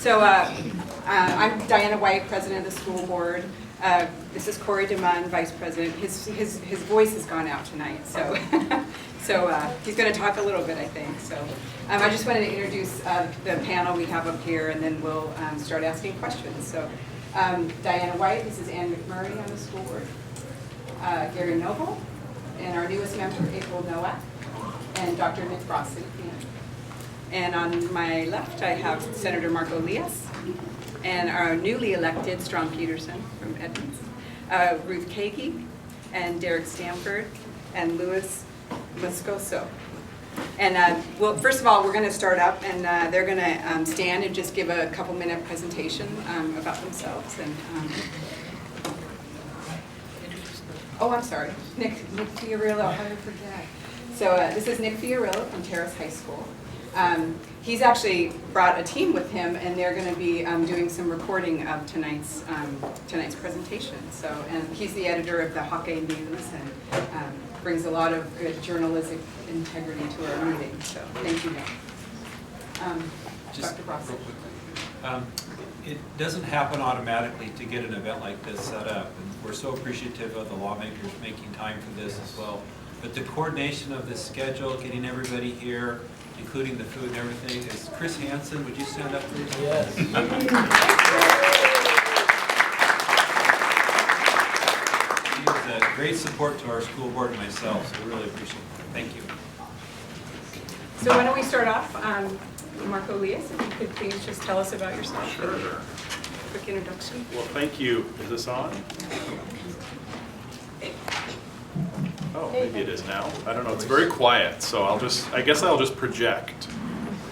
So I'm Diana White, president of the school board. This is Corey DeMunn, vice president. His voice has gone out tonight, so he's going to talk a little bit, I think. So I just wanted to introduce the panel we have up here, and then we'll start asking questions. So Diana White, this is Ann McMurray on the school board, Gary Noble, and our newest member, April Nowak, and Dr. Nick Frosty. And on my left, I have Senator Marco Lias, and our newly elected Strom Peterson from Edmonds, Ruth Kagi, and Derek Stamford, and Louis Moscoso. And well, first of all, we're going to start up, and they're going to stand and just give a couple-minute presentation about themselves. And oh, I'm sorry, Nick Fiorillo. How did I forget? So this is Nick Fiorillo from Terrace High School. He's actually brought a team with him, and they're going to be doing some recording of tonight's presentation. So, and he's the editor of the Hawkeye News, and brings a lot of good journalistic integrity to our meeting. So, thank you, Nick. Just Dr. Bross. real quickly, it doesn't happen automatically to get an event like this set up, and we're so appreciative of the lawmakers making time for this as well. But the coordination of the schedule, getting everybody here, including the food and everything, is Chris Hansen. Would you stand up, please? Yes. He was a great support to our school board and myself, so we really appreciate it. Thank you. So why don't we start off? Marco Lias, if you could please just tell us about yourself. Sure. Quick introduction. Well, thank you. Is this on? Oh, maybe it is now. I don't know. It's very quiet, so I guess I'll just project.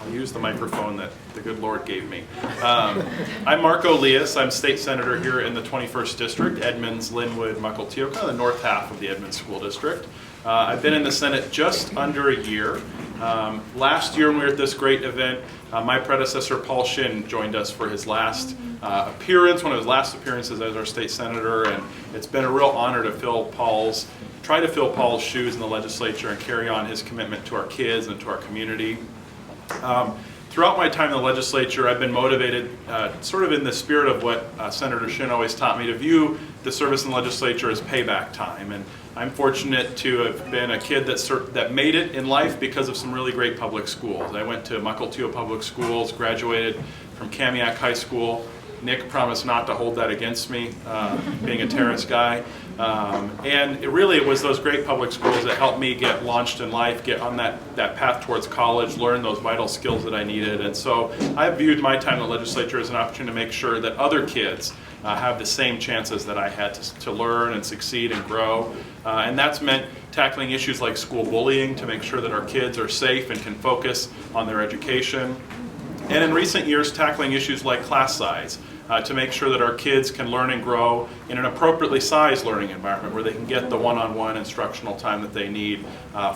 I'll use the microphone that the good Lord gave me. I'm Marco Lias. I'm state senator here in the 21st District, Edmonds, Linwood, Muckletioka, the north half of the Edmonds School District. I've been in the Senate just under a year. Last year when we were at this great event, my predecessor Paul Shin joined us for his last appearance, one of his last appearances as our state senator, and it's been a real honor to try to fill Paul's shoes in the legislature and carry on his commitment to our kids and to our community. Throughout my time in the legislature, I've been motivated sort of in the spirit of what Senator Shin always taught me, to view the service in the legislature as payback time. And I'm fortunate to have been a kid that made it in life because of some really great public schools. I went to Mukilteo Public Schools, graduated from Kamiak High School. Nick promised not to hold that against me, being a Terrace guy. And it was those great public schools that helped me get launched in life, get on that path towards college, learn those vital skills that I needed. And so I viewed my time in the legislature as an opportunity to make sure that other kids have the same chances that I had to learn and succeed and grow. And that's meant tackling issues like school bullying to make sure that our kids are safe and can focus on their education. And in recent years, tackling issues like class size, to make sure that our kids can learn and grow in an appropriately sized learning environment where they can get the one-on-one instructional time that they need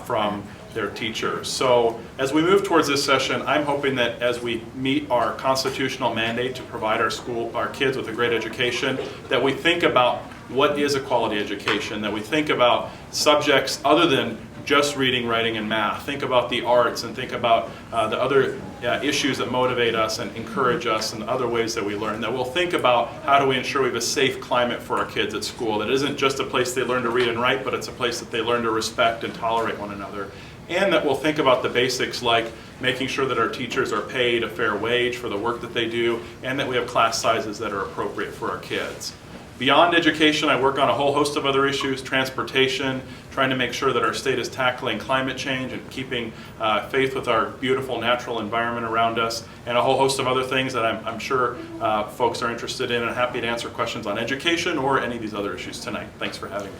from their teachers. So as we move towards this session, I'm hoping that as we meet our constitutional mandate to provide our kids with a great education, that we think about what is a quality education, that we think about subjects other than just reading, writing, and math. Think about the arts and think about the other issues that motivate us and encourage us and other ways that we learn. That we'll think about how do we ensure we have a safe climate for our kids at school that isn't just a place they learn to read and write, but it's a place that they learn to respect and tolerate one another. And that we'll think about the basics like making sure that our teachers are paid a fair wage for the work that they do, and that we have class sizes that are appropriate for our kids. Beyond education, I work on a whole host of other issues, transportation, trying to make sure that our state is tackling climate change and keeping faith with our beautiful natural environment around us, and a whole host of other things that I'm sure folks are interested in, and happy to answer questions on education or any of these other issues tonight. Thanks for having me.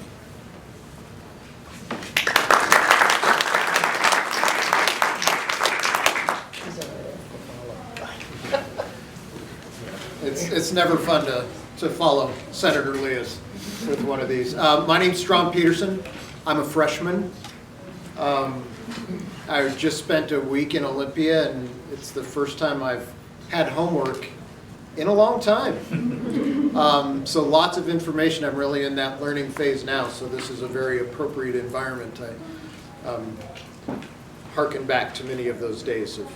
It's never fun to follow Senator Lias with one of these. My name's Strom Peterson. I'm a freshman. I just spent a week in Olympia, and it's the first time I've had homework in a long time. So lots of information. I'm really in that learning phase now, so this is a very appropriate environment. I harken back to many of those days of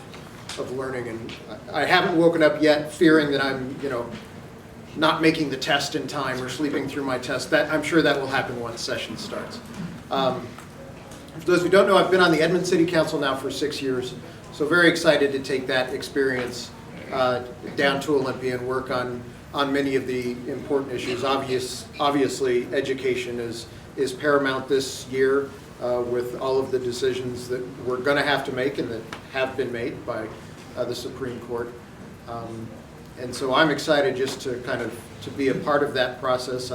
of learning. And I haven't woken up yet fearing that I'm, not making the test in time or sleeping through my test. I'm sure that will happen once session starts. For those who don't know, I've been on the Edmonds City Council now for 6 years, so very excited to take that experience down to Olympia and work on many of the important issues. Obviously, education is paramount this year with all of the decisions that we're going to have to make and that have been made by the Supreme Court. And so I'm excited just to to be a part of that process.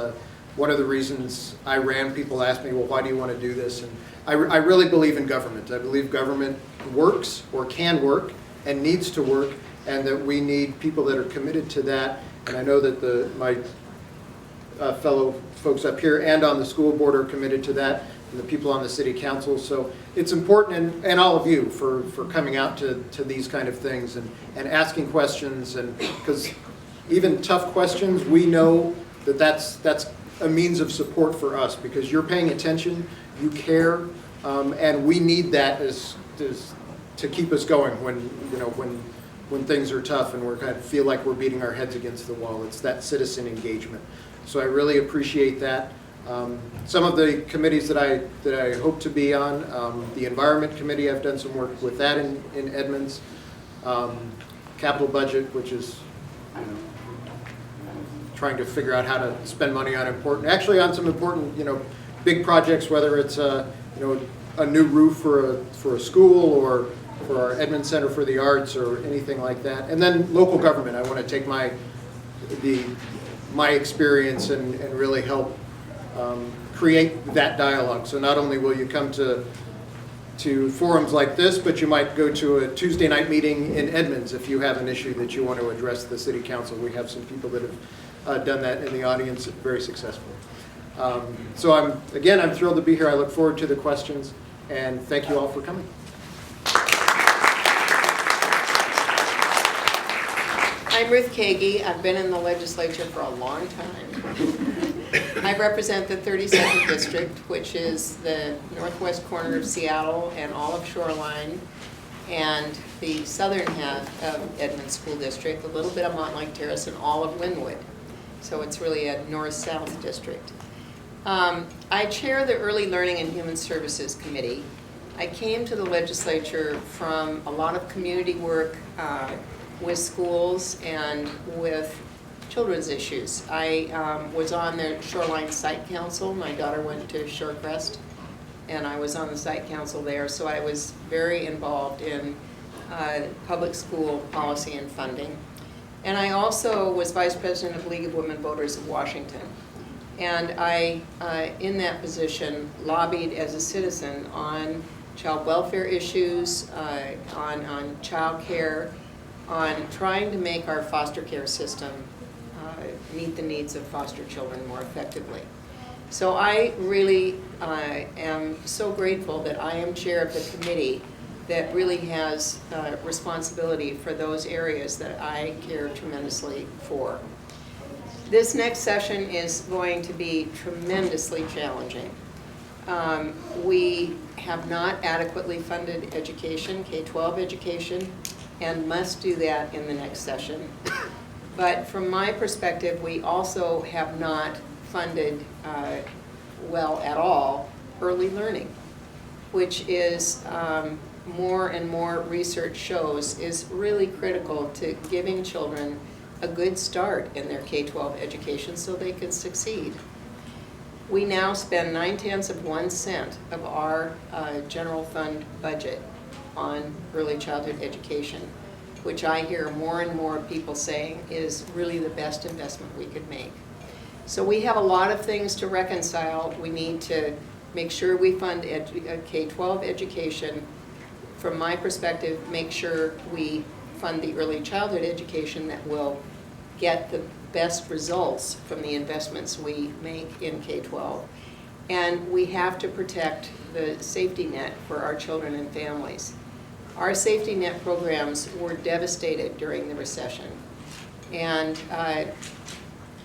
One of the reasons I ran, people ask me, well, why do you want to do this? And I really believe in government. I believe government works or can work and needs to work, and that we need people that are committed to that. And I know that my fellow folks up here and on the school board are committed to that, and the people on the city council. So it's important, and all of you, for coming out to these kind of things and asking questions. And because even tough questions, we know that that's a means of support for us, because you're paying attention, you care, and we need that to keep us going when things are tough and we're feel like we're beating our heads against the wall. It's that citizen engagement. So I really appreciate that. Some of the committees that I hope to be on, the Environment Committee, I've done some work with that in Edmonds. Capital Budget, which is trying to figure out how to spend money on some important big projects, whether it's a new roof for a school or for our Edmonds Center for the Arts or anything like that. And then local government. I want to take my experience and really help create that dialogue. So not only will you come to forums like this, but you might go to a Tuesday night meeting in Edmonds if you have an issue that you want to address the city council. We have some people that have done that in the audience very successfully. So I'm thrilled to be here. I look forward to the questions, and thank you all for coming. I'm Ruth Kagi. I've been in the legislature for a long time. I represent the 32nd District, which is the northwest corner of Seattle and all of Shoreline, and the southern half of Edmonds School District, a little bit of Montlake Terrace, and all of Wynwood. So it's really a north-south district. I chair the Early Learning and Human Services Committee. I came to the legislature from a lot of community work with schools and with children's issues. I was on the Shoreline Site Council. My daughter went to Shorecrest, and I was on the Site Council there, so I was very involved in public school policy and funding. And I also was Vice President of League of Women Voters of Washington. And I, in that position, lobbied as a citizen on child welfare issues, on child care, on trying to make our foster care system meet the needs of foster children more effectively. So I really am so grateful that I am chair of the committee that really has responsibility for those areas that I care tremendously for. This next session is going to be tremendously challenging. We have not adequately funded education, K-12 education, and must do that in the next session. But from my perspective, we also have not funded well at all early learning, which is more and more research shows is really critical to giving children a good start in their K-12 education so they can succeed. We now spend 0.9 cents of our general fund budget on early childhood education, which I hear more and more people saying is really the best investment we could make. So we have a lot of things to reconcile. We need to make sure we fund K-12 education. From my perspective, make sure we fund the early childhood education that will get the best results from the investments we make in K-12. And we have to protect the safety net for our children and families. Our safety net programs were devastated during the recession. And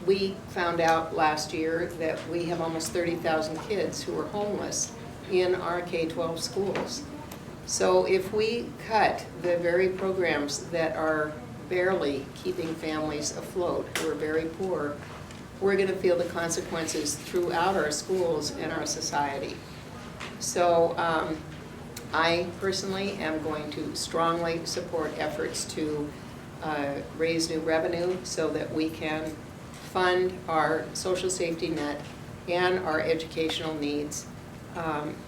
we found out last year that we have almost 30,000 kids who are homeless in our K-12 schools. So if we cut the very programs that are barely keeping families afloat, who are very poor, we're going to feel the consequences throughout our schools and our society. So I personally am going to strongly support efforts to raise new revenue so that we can fund our social safety net and our educational needs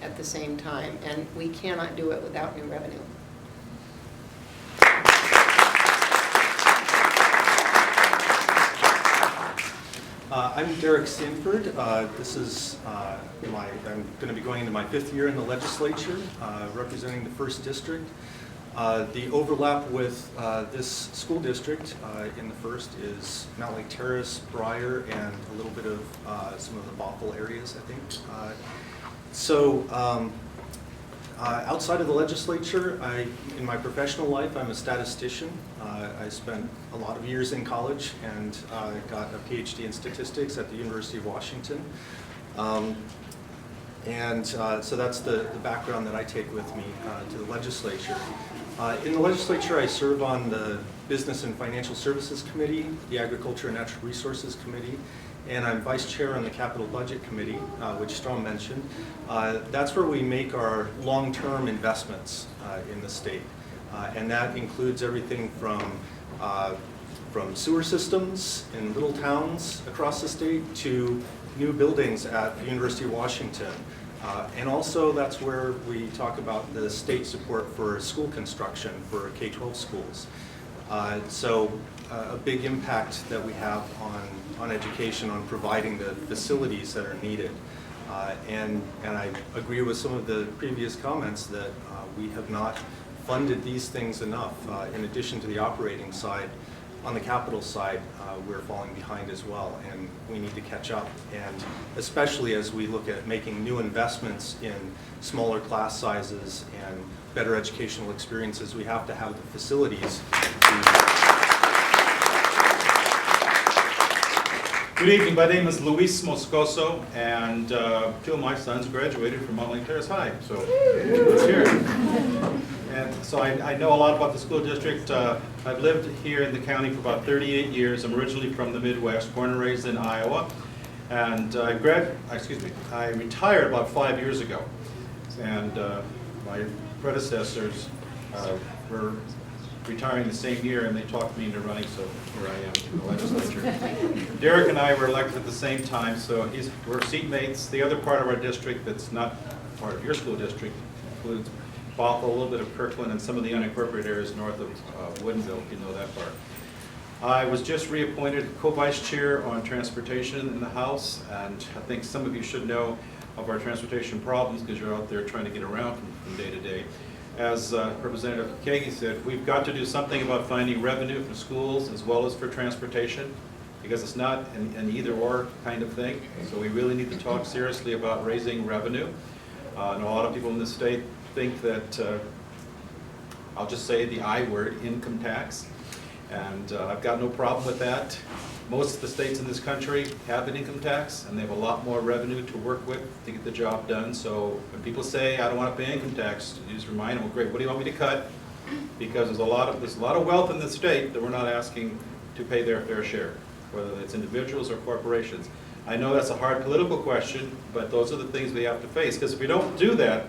at the same time. And we cannot do it without new revenue. I'm Derek Sanford. This is I'm going to be going into my 5th year in the legislature, representing the 1st District. The overlap with this school district in the 1st is Mount Lake Terrace, Briar, and a little bit of some of the Bothell areas, I think. Outside of the legislature, in my professional life, I'm a statistician. I spent a lot of years in college and got a PhD in statistics at the University of Washington. So that's the background that I take with me to the legislature. In the legislature, I serve on the Business and Financial Services Committee, the Agriculture and Natural Resources Committee, and I'm vice chair on the Capital Budget Committee, which Strom mentioned. That's where we make our long-term investments in the state. And that includes everything from sewer systems in little towns across the state to new buildings at the University of Washington. And also that's where we talk about the state support for school construction for K-12 schools. A big impact that we have on education, on providing the facilities that are needed. And I agree with some of the previous comments that we have not funded these things enough. In addition to the operating side, on the capital side, we're falling behind as well, and we need to catch up. And especially as we look at making new investments in smaller class sizes and better educational experiences, we have to have the facilities. Good evening, my name is Luis Moscoso, and two of my sons graduated from Mount Lake Terrace High, so it's here. And so I know a lot about the school district. I've lived here in the county for about 38 years. I'm originally from the Midwest, born and raised in Iowa. And I retired about 5 years ago. And my predecessors were retiring the same year, and they talked me into running, so here I am in the legislature. Derek and I were elected at the same time, so we're seatmates. The other part of our district that's not part of your school district includes Bothell, a little bit of Kirkland, and some of the unincorporated areas north of Woodinville, if you know that part. I was just reappointed co-vice chair on transportation in the House, and I think some of you should know of our transportation problems because you're out there trying to get around from day to day. As Representative Kagi said, we've got to do something about finding revenue for schools as well as for transportation, because it's not an either-or kind of thing. So we really need to talk seriously about raising revenue. And a lot of people in this state think that, I'll just say the I word, income tax. And I've got no problem with that. Most of the states in this country have an income tax, and they have a lot more revenue to work with to get the job done. So when people say, I don't want to pay income tax, you just remind them, well, great, what do you want me to cut? Because there's a lot of wealth in the state that we're not asking to pay their fair share, whether it's individuals or corporations. I know that's a hard political question, but those are the things we have to face. Because if we don't do that,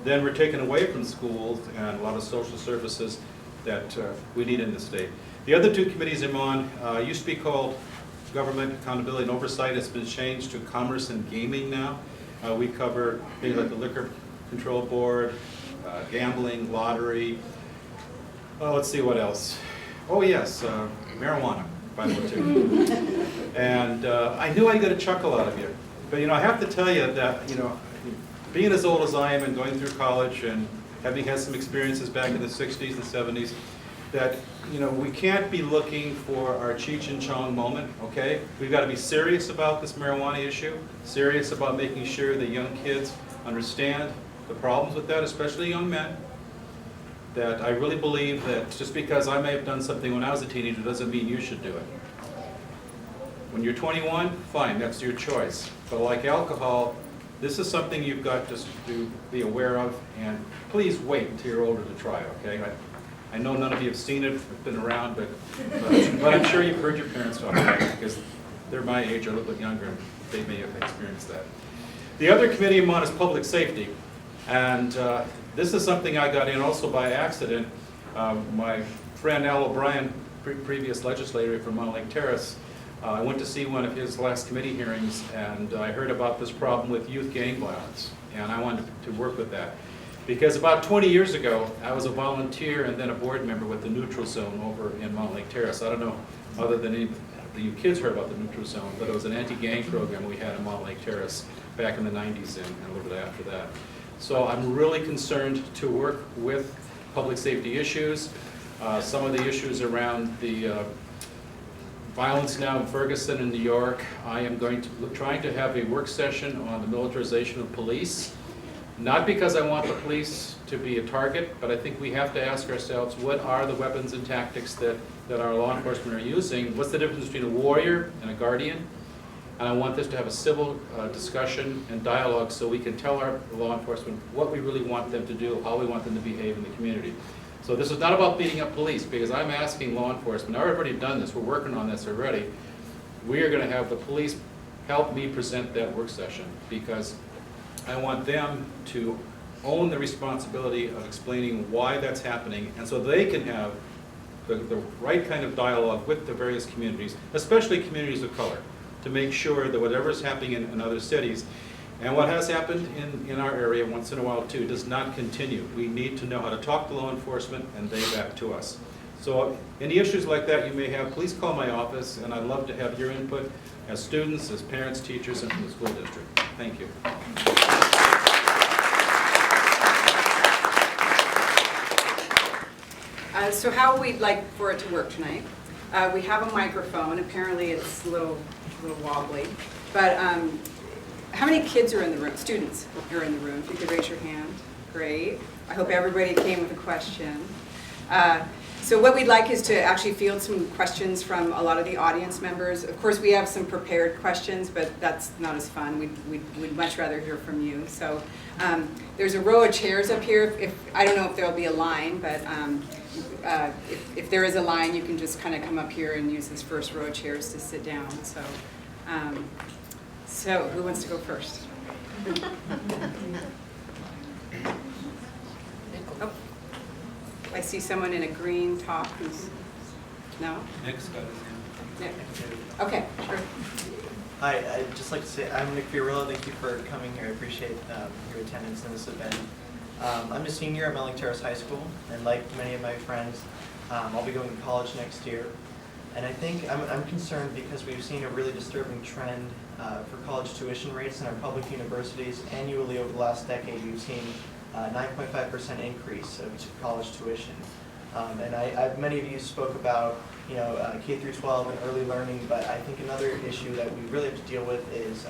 then we're taken away from schools and a lot of social services that we need in the state. The other two committees I'm on used to be called Government Accountability and Oversight. It's been changed to Commerce and Gaming now. We cover things like the Liquor Control Board, gambling, lottery. Let's see what else. Oh yes, marijuana, by the way, too. And I knew I'd get a chuckle out of you. But I have to tell you that, being as old as I am and going through college and having had some experiences back in the 60s and 70s, that we can't be looking for our Cheech and Chong moment, okay? We've got to be serious about this marijuana issue, serious about making sure that young kids understand the problems with that, especially young men. That I really believe that just because I may have done something when I was a teenager doesn't mean you should do it. When you're 21, fine, that's your choice. But like alcohol, This is something you've got just to be aware of, and please wait until you're older to try, okay? I know none of you have seen it, been around, but I'm sure you've heard your parents talk about it, because they're my age or a little bit younger, and they may have experienced that. The other committee I'm on is public safety, and this is something I got in also by accident. My friend Al O'Brien, previous legislator from Mount Lake Terrace, I went to see one of his last committee hearings, and I heard about this problem with youth gang violence, and I wanted to work with that. Because about 20 years ago, I was a volunteer and then a board member with the Neutral Zone over in Mount Lake Terrace. I don't know, other than any of you kids heard about the Neutral Zone, but it was an anti-gang program we had in Mount Lake Terrace back in the 90s and a little bit after that. So I'm really concerned to work with public safety issues. Some of the issues around the violence now in Ferguson and New York. I am trying to have a work session on the militarization of police. Not because I want the police to be a target, but I think we have to ask ourselves, what are the weapons and tactics that our law enforcement are using? What's the difference between a warrior and a guardian? And I want this to have a civil discussion and dialogue so we can tell our law enforcement what we really want them to do, how we want them to behave in the community. So this is not about beating up police, because I'm asking law enforcement, I've already done this, we're working on this already. We are going to have the police help me present that work session, because I want them to own the responsibility of explaining why that's happening, and so they can have the right kind of dialogue with the various communities, especially communities of color, to make sure that whatever is happening in other cities, and what has happened in our area once in a while too, does not continue. We need to know how to talk to law enforcement and they back to us. So any issues like that you may have, please call my office, and I'd love to have your input as students, as parents, teachers, and from the school district. Thank you. So how we'd like for it to work tonight. We have a microphone. Apparently it's a little wobbly. But how many kids are in the room? Students are in the room. If you could raise your hand. Great. I hope everybody came with a question. So what we'd like is to actually field some questions from a lot of the audience members. Of course, we have some prepared questions, but that's not as fun. We'd much rather hear from you. So there's a row of chairs up here. I don't know if there'll be a line, but if there is a line, you can just kind of come up here and use this first row of chairs to sit down. So who wants to go first? Oh, I see someone in a green top who's, no? Nick's got his hand. Nick. Okay, sure. Hi, I'd just like to say I'm Nick Fiorillo. Thank you for coming here. I appreciate your attendance in this event. I'm a senior at Mount Lake Terrace High School, and like many of my friends, I'll be going to college next year. And I think I'm concerned because we've seen a really disturbing trend for college tuition rates in our public universities. Annually over the last decade, we've seen 9.5% increase of college tuition. And many of you spoke about K through 12 and early learning, but I think another issue that we really have to deal with is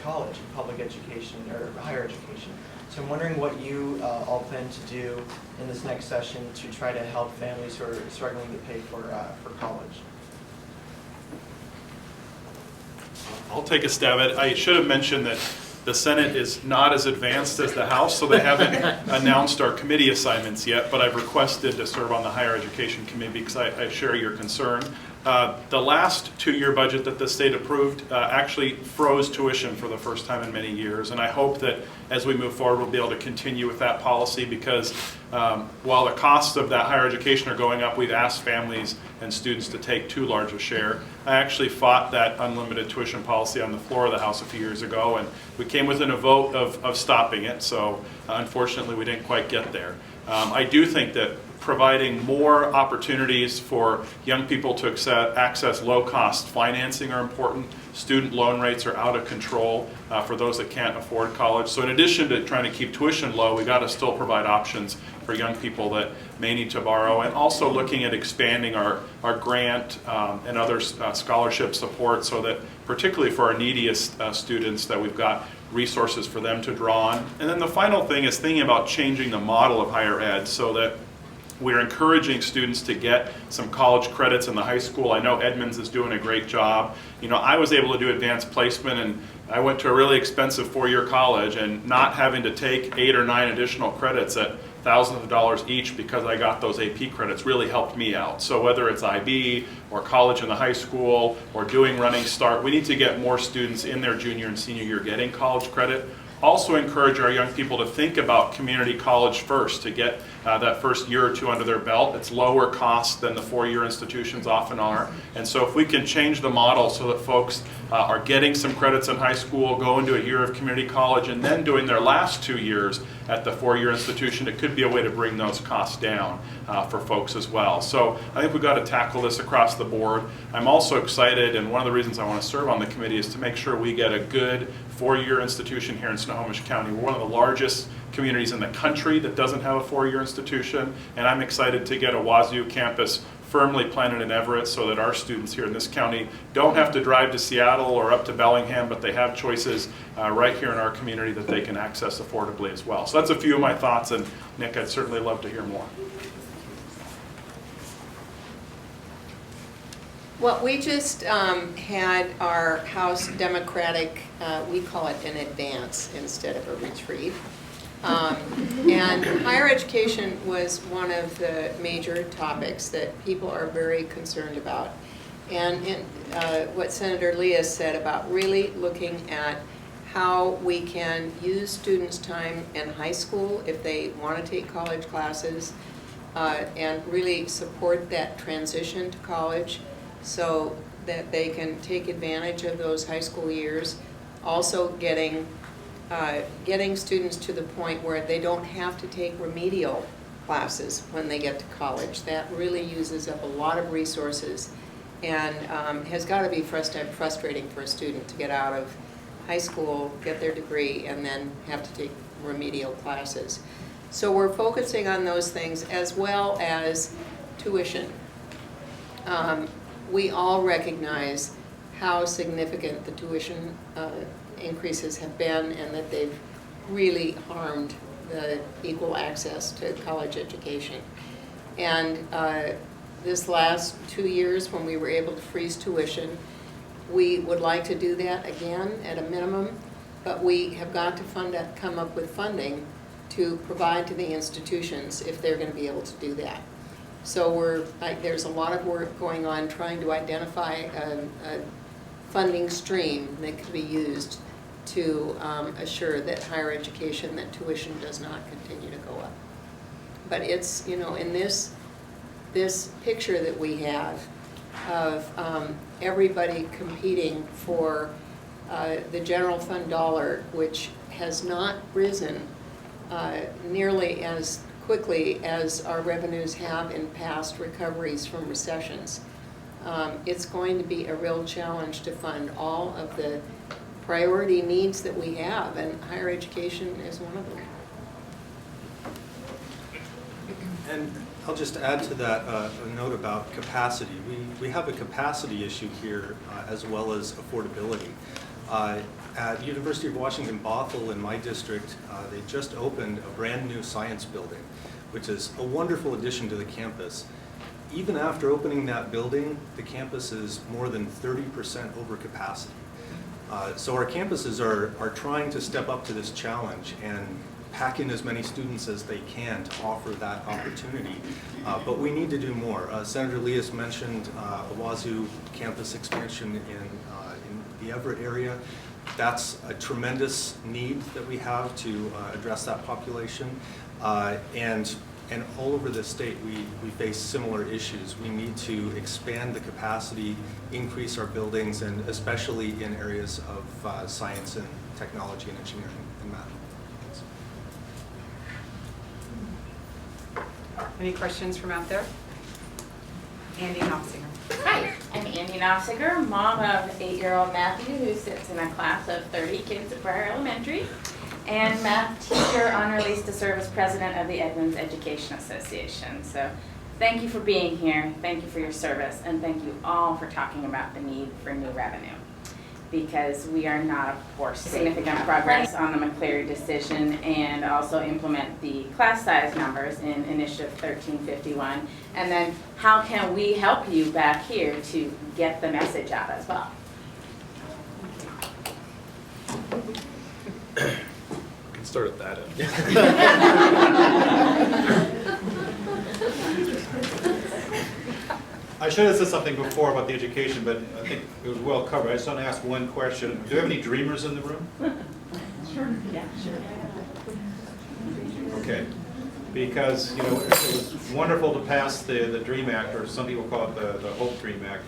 college and public education or higher education. So I'm wondering what you all plan to do in this next session to try to help families who are struggling to pay for college. I'll take a stab at it. I should have mentioned that the Senate is not as advanced as the House, so they haven't announced our committee assignments yet, but I've requested to serve on the Higher Education Committee because I share your concern. The last two-year budget that the state approved actually froze tuition for the first time in many years, and I hope that as we move forward we'll be able to continue with that policy because while the costs of that higher education are going up, we've asked families and students to take too large a share. I actually fought that unlimited tuition policy on the floor of the House a few years ago, and we came within a vote of stopping it, so unfortunately we didn't quite get there. I do think that providing more opportunities for young people to access low-cost financing are important. Student loan rates are out of control for those that can't afford college. So in addition to trying to keep tuition low, we got to still provide options for young people that may need to borrow, and also looking at expanding our grant and other scholarship support so that particularly for our neediest students that we've got resources for them to draw on. And then the final thing is thinking about changing the model of higher ed so that We're encouraging students to get some college credits in the high school. I know Edmonds is doing a great job. You know, I was able to do advanced placement, and I went to a really expensive 4-year college, and not having to take 8 or 9 additional credits at thousands of dollars each because I got those AP credits really helped me out. So whether it's IB or college in the high school or doing Running Start, we need to get more students in their junior and senior year getting college credit. Also encourage our young people to think about community college first, to get that first year or 2 under their belt. It's lower cost than the 4-year institutions often are. And so if we can change the model so that folks are getting some credits in high school, go into a year of community college, and then doing their last 2 years at the 4-year institution, it could be a way to bring those costs down for folks as well. So I think we've got to tackle this across the board. I'm also excited, and one of the reasons I want to serve on the committee is to make sure we get a good 4-year institution here in Snohomish County. We're one of the largest communities in the country that doesn't have a 4-year institution, and I'm excited to get a Wazoo campus firmly planted in Everett so that our students here in this county don't have to drive to Seattle or up to Bellingham, but they have choices right here in our community that they can access affordably as well. So that's a few of my thoughts, and Nick, I'd certainly love to hear more. Well, we just had our House Democratic, we call it an advance instead of a retreat. And higher education was one of the major topics that people are very concerned about. And what Senator Leah said about really looking at how we can use students' time in high school if they want to take college classes, and really support that transition to college so that they can take advantage of those high school years. Also getting students to the point where they don't have to take remedial classes when they get to college. That really uses up a lot of resources and has got to be frustrating for a student to get out of high school, get their degree, and then have to take remedial classes. So we're focusing on those things as well as tuition. We all recognize how significant the tuition increases have been and that they've really harmed the equal access to college education. And this last 2 years when we were able to freeze tuition, we would like to do that again at a minimum, but we have got to come up with funding to provide to the institutions if they're going to be able to do that. So there's a lot of work going on trying to identify a funding stream that could be used to assure that higher education, that tuition does not continue to go up. But it's, you know, in this picture that we have of everybody competing for the general fund dollar, which has not risen nearly as quickly as our revenues have in past recoveries from recessions. It's going to be a real challenge to fund all of the priority needs that we have, and higher education is one of them. And I'll just add to that a note about capacity. We have a capacity issue here as well as affordability. At the University of Washington Bothell in my district, they just opened a brand new science building, which is a wonderful addition to the campus. Even after opening that building, the campus is more than 30% over capacity. So our campuses are trying to step up to this challenge and pack in as many students as they can to offer that opportunity. But we need to do more. Senator Leas mentioned a Wazoo campus expansion in the Everett area. That's a tremendous need that we have to address that population. And all over the state, we face similar issues. We need to expand the capacity, increase our buildings, and especially in areas of science and technology and engineering and math. Any questions from out there? Andy Knopfsinger. Hi, I'm Andy Knopfsinger, mom of 8-year-old Matthew, who sits in a class of 30 kids at Pryor Elementary, and math teacher on release to serve as president of the Edmonds Education Association. So thank you for being here, thank you for your service, and thank you all for talking about the need for new revenue. because we are not, of course, significant progress on the McCleary decision, and also implement the class size numbers in Initiative 1351. And then how can we help you back here to get the message out as well? We can start at that end. I should have said something before about the education, but I think it was well covered. I just want to ask one question. Do we have any dreamers in the room? Sure. Yeah, sure. Okay. Because, you know, it was wonderful to pass the DREAM Act, or some people call it the Hope Dream Act.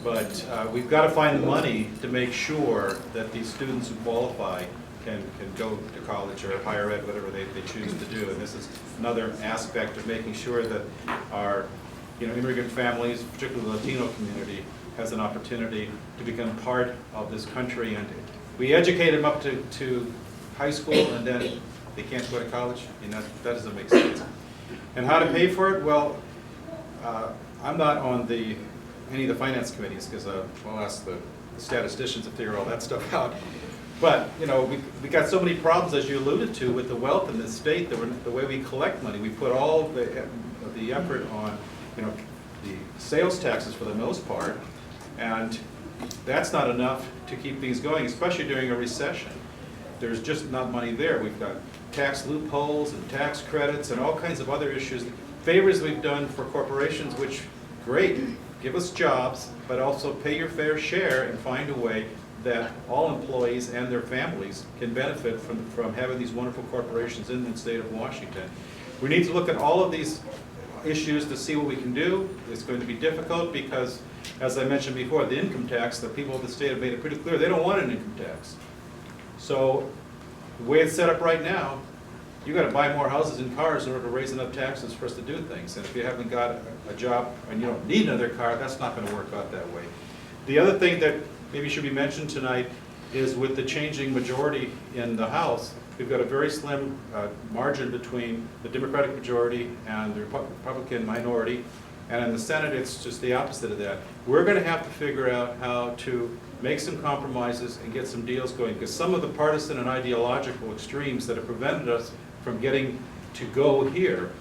But we've got to find the money to make sure that these students who qualify can go to college or higher ed, whatever they choose to do. And this is another aspect of making sure that our immigrant families, particularly the Latino community, has an opportunity to become part of this country. And we educate them up to high school, and then they can't go to college. That doesn't make sense. And how to pay for it? Well, I'm not on any of the finance committees, because I'll ask the statisticians to figure all that stuff out. But we got so many problems, as you alluded to, with the wealth in this state, the way we collect money. We put all the effort on the sales taxes for the most part, and that's not enough to keep things going, especially during a recession. There's just not money there. We've got tax loopholes and tax credits and all kinds of other issues. Favors we've done for corporations, which, great, give us jobs, but also pay your fair share and find a way that all employees and their families can benefit from having these wonderful corporations in the state of Washington. We need to look at all of these issues to see what we can do. It's going to be difficult because, as I mentioned before, the income tax, the people of the state have made it pretty clear they don't want an income tax. So the way it's set up right now, you got to buy more houses and cars in order to raise enough taxes for us to do things. And if you haven't got a job and you don't need another car, that's not going to work out that way. The other thing that maybe should be mentioned tonight is, with the changing majority in the House, we've got a very slim margin between the Democratic majority and the Republican minority. And in the Senate, it's just the opposite of that. We're going to have to figure out how to make some compromises and get some deals going, because some of the partisan and ideological extremes that have prevented us from getting to go here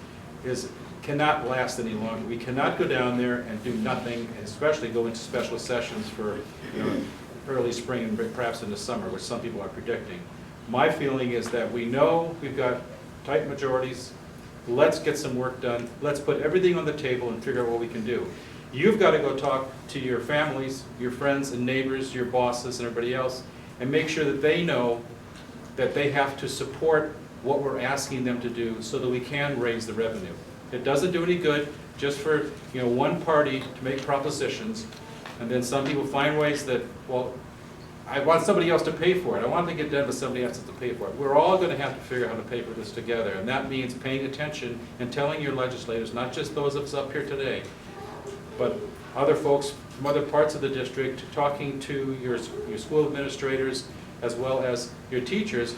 cannot last any longer. We cannot go down there and do nothing, and especially go into special sessions for early spring and perhaps in the summer, which some people are predicting. My feeling is that we know we've got tight majorities. Let's get some work done. Let's put everything on the table and figure out what we can do. You've got to go talk to your families, your friends and neighbors, your bosses and everybody else, and make sure that they know that they have to support what we're asking them to do so that we can raise the revenue. It doesn't do any good just for one party to make propositions, and then some people find ways that, well, I want somebody else to pay for it. I want to get done, but somebody else has to pay for it. We're all going to have to figure out how to pay for this together, and that means paying attention and telling your legislators, not just those of us up here today, but other folks from other parts of the district, talking to your school administrators as well as your teachers,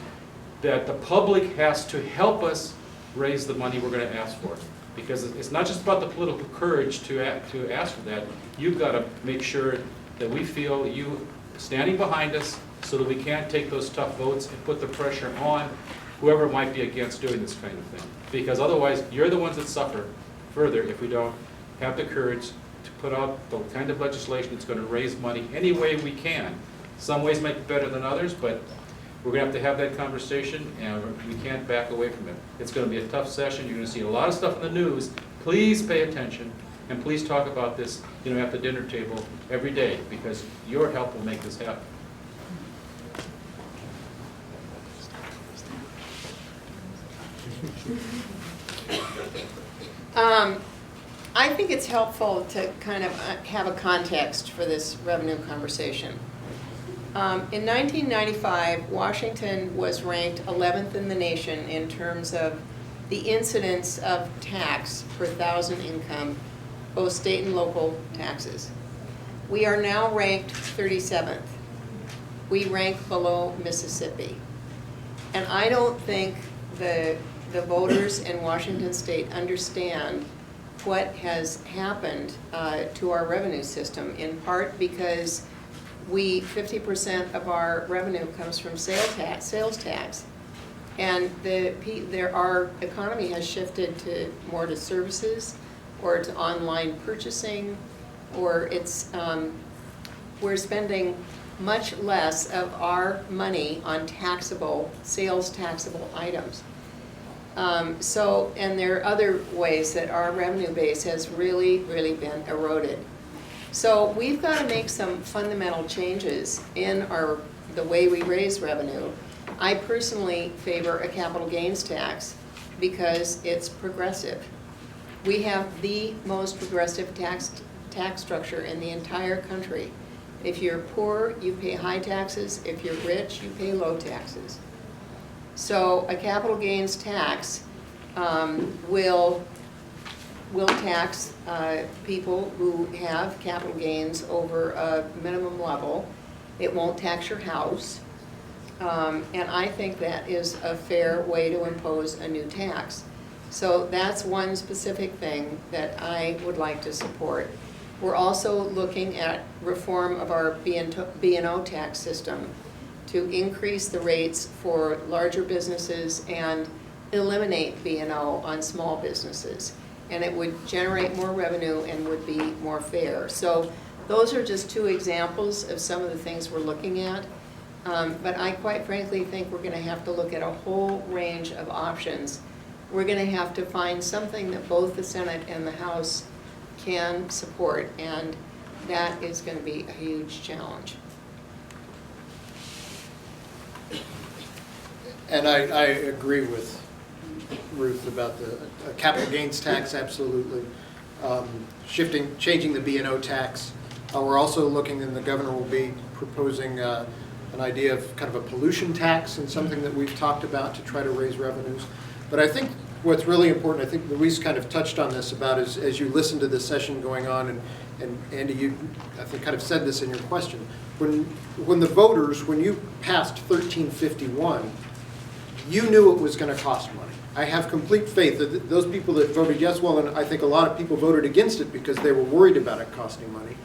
that the public has to help us raise the money we're going to ask for. Because it's not just about the political courage to ask for that. You've got to make sure that we feel you standing behind us so that we can take those tough votes and put the pressure on whoever might be against doing this kind of thing. Because otherwise, you're the ones that suffer further if we don't have the courage to put out the kind of legislation that's going to raise money any way we can. Some ways might be better than others, but we're going to have that conversation, and we can't back away from it. It's going to be a tough session. You're going to see a lot of stuff in the news. Please pay attention, and please talk about this at the dinner table every day, because your help will make this happen. I think it's helpful to kind of have a context for this revenue conversation. In 1995, Washington was ranked 11th in the nation in terms of the incidence of tax per thousand income, both state and local taxes. We are now ranked 37th. We rank below Mississippi. And I don't think the voters in Washington state understand what has happened to our revenue system, in part because 50% of our revenue comes from sales tax. And our economy has shifted to more to services or to online purchasing, or we're spending much less of our money on sales taxable items. And there are other ways that our revenue base has really, really been eroded. So we've got to make some fundamental changes in the way we raise revenue. I personally favor a capital gains tax because it's progressive. We have the most progressive tax structure in the entire country. If you're poor, you pay high taxes. If you're rich, you pay low taxes. So a capital gains tax will tax people who have capital gains over a minimum level. It won't tax your house. And I think that is a fair way to impose a new tax. So that's one specific thing that I would like to support. We're also looking at reform of our B&O tax system to increase the rates for larger businesses and eliminate B&O on small businesses. And it would generate more revenue and would be more fair. So those are just two examples of some of the things we're looking at. But I quite frankly think we're going to have to look at a whole range of options. We're going to have to find something that both the Senate and the House can support, and that is going to be a huge challenge. And I agree with Ruth about the capital gains tax, absolutely. Changing the B&O tax. We're also looking, and the governor will be proposing an idea of kind of a pollution tax, and something that we've talked about to try to raise revenues. But I think what's really important, I think Louise kind of touched on this about as you listen to this session going on, and Andy, you I think kind of said this in your question, when the voters, when you passed 1351, you knew it was going to cost money. I have complete faith that those people that voted yes, well, and I think a lot of people voted against it because they were worried about it costing money.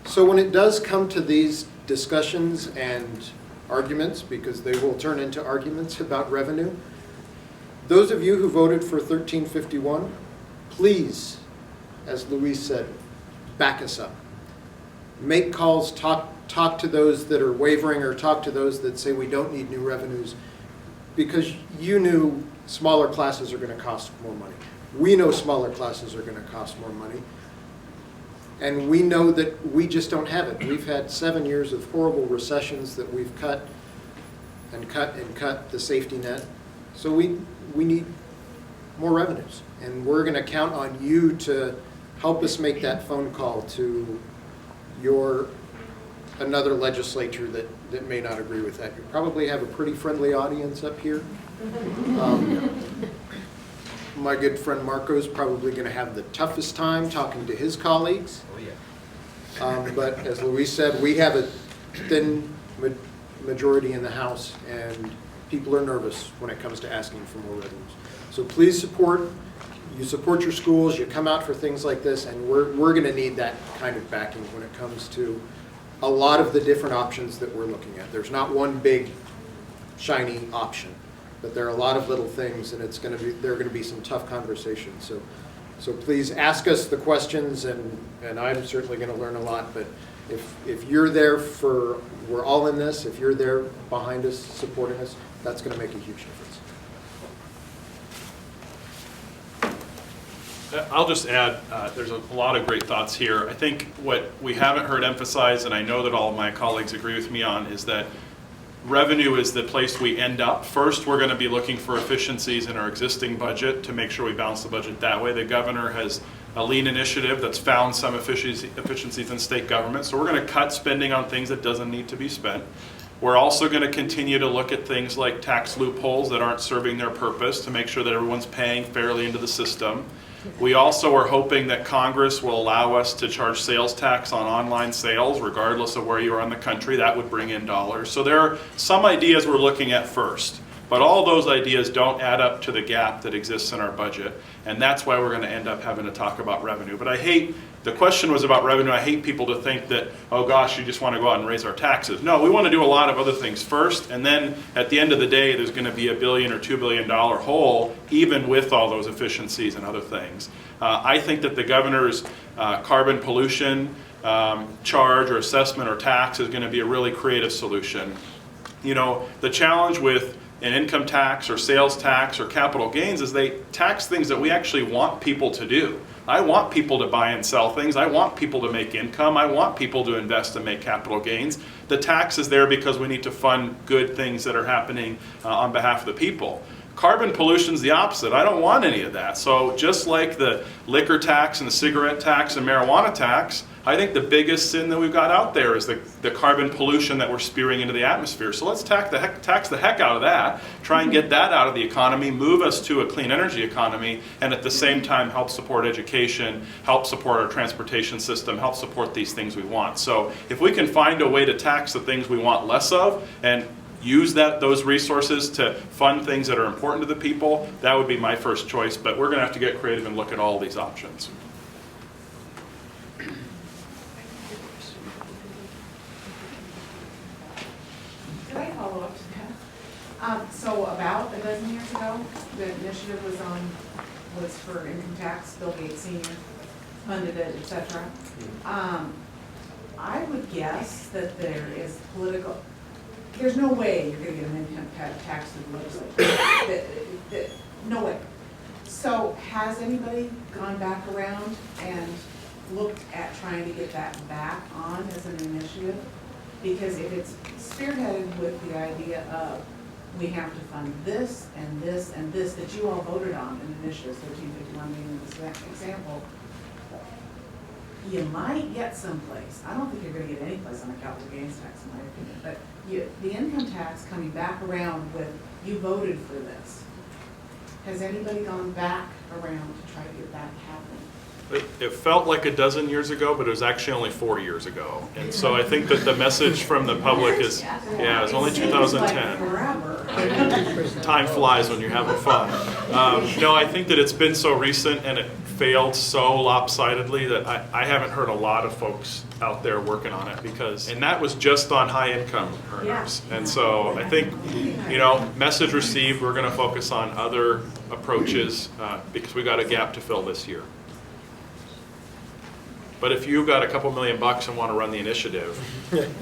So when it does come to these discussions and arguments, because they will turn into arguments about revenue, those of you who voted for 1351, please, as Louise said, back us up. Make calls, talk to those that are wavering, or talk to those that say we don't need new revenues, because you knew smaller classes are going to cost more money. We know smaller classes are going to cost more money. And we know that we just don't have it. We've had 7 years of horrible recessions that we've cut and cut the safety net. So we need more revenues. And we're going to count on you to help us make that phone call to another legislature that may not agree with that. You probably have a pretty friendly audience up here. My good friend Marco's probably going to have the toughest time talking to his colleagues. Oh, yeah. But as Louise said, we have a thin majority in the House, and people are nervous when it comes to asking for more revenues. So please support your schools, you come out for things like this, and we're going to need that kind of backing when it comes to a lot of the different options that we're looking at. There's not one big, shiny option, but there are a lot of little things, and there are going to be some tough conversations. So please ask us the questions, and I'm certainly going to learn a lot. But if you're there we're all in this. If you're there behind us, supporting us, that's going to make a huge difference. I'll just add, there's a lot of great thoughts here. I think what we haven't heard emphasized, and I know that all of my colleagues agree with me on, is that revenue is the place we end up. First, we're going to be looking for efficiencies in our existing budget to make sure we balance the budget that way. The governor has a lean initiative that's found some efficiencies in state government. So we're going to cut spending on things that doesn't need to be spent. We're also going to continue to look at things like tax loopholes that aren't serving their purpose to make sure that everyone's paying fairly into the system. We also are hoping that Congress will allow us to charge sales tax on online sales regardless of where you are in the country. That would bring in dollars. So there are some ideas we're looking at first. But all those ideas don't add up to the gap that exists in our budget, and that's why we're going to end up having to talk about revenue. But I hate, the question was about revenue. I hate people to think that, oh gosh, you just want to go out and raise our taxes. No, we want to do a lot of other things first, and then at the end of the day, there's going to be $1 billion or $2 billion hole, even with all those efficiencies and other things. I think that the governor's carbon pollution charge or assessment or tax is going to be a really creative solution. You know, the challenge with an income tax or sales tax or capital gains is they tax things that we actually want people to do. I want people to buy and sell things. I want people to make income. I want people to invest and make capital gains. The tax is there because we need to fund good things that are happening on behalf of the people. Carbon pollution is the opposite. I don't want any of that. So just like the liquor tax and the cigarette tax and marijuana tax, I think the biggest sin that we've got out there is the carbon pollution that we're spewing into the atmosphere. So let's tax the heck out of that, try and get that out of the economy, move us to a clean energy economy, and at the same time help support education, help support our transportation system, help support these things we want. So if we can find a way to tax the things we want less of and use those resources to fund things that are important to the people, that would be my first choice. But we're going to have to get creative and look at all these options. Can I follow up to that? So about a dozen years ago, the initiative was for income tax, Bill Gates Senior funded it, et cetera. I would guess that there is there's no way you're gonna get an income tax through the legislature. No way. So has anybody gone back around and looked at trying to get that back on as an initiative? Because if it's spearheaded with the idea of we have to fund this and this and this that you all voted on in initiatives 1351 being this example, you might get someplace. I don't think you're going to get any place on a capital gains tax, in my opinion. But the income tax coming back around with you voted for this. Has anybody gone back around to try to get that happening? It felt like a dozen years ago, but it was actually only 4 years ago. And so I think that the message from the public is, yeah, it was only 2010. Time flies when you're having fun. No, I think that it's been so recent and it failed so lopsidedly that I haven't heard a lot of folks out there working on it and that was just on high income earners. And so I think, message received, we're going to focus on other approaches because we got a gap to fill this year. But if you've got a couple $1 million and want to run the initiative,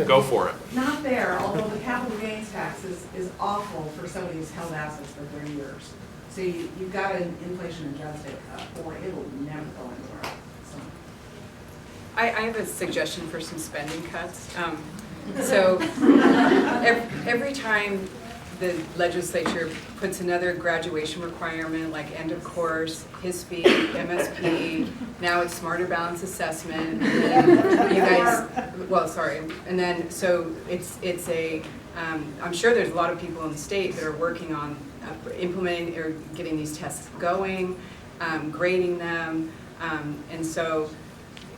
go for it. Not there, although the capital gains tax is awful for somebody who's held assets for 30 years. So you've got an inflation adjusted or it will never go anywhere. So. I have a suggestion for some spending cuts. So every time the legislature puts another graduation requirement like end of course, HISP, MSP, now it's smarter balance assessment, and then you guys, and then so it's a, I'm sure there's a lot of people in the state that are working on implementing or getting these tests going, grading them, and so,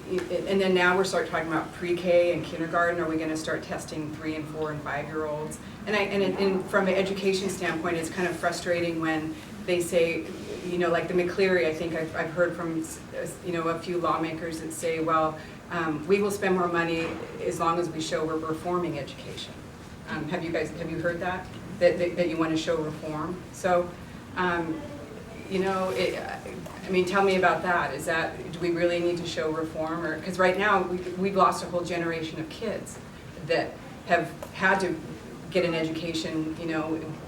and then now we're starting talking about pre-K and kindergarten. Are we going to start testing 3 and 4 and 5-year-olds? And from an education standpoint, it's kind of frustrating when they say, like the McCleary, I think I've heard from, a few lawmakers that say, well, we will spend more money as long as we show we're reforming education. Have you heard that? That you want to show reform? So, tell me about that. Do we really need to show reform? Or because right now we've lost a whole generation of kids that have had to get an education,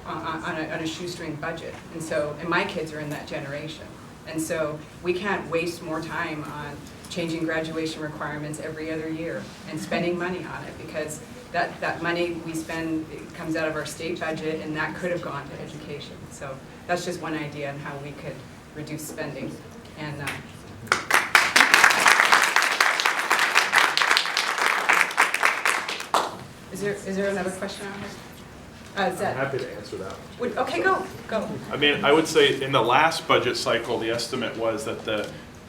on a shoestring budget. And my kids are in that generation. And so we can't waste more time on changing graduation requirements every other year and spending money on it, because that money we spend comes out of our state budget, and that could have gone to education. So that's just one idea on how we could reduce spending. And is there another question on here? I'm happy to answer that. Okay, go. I would say in the last budget cycle, the estimate was that the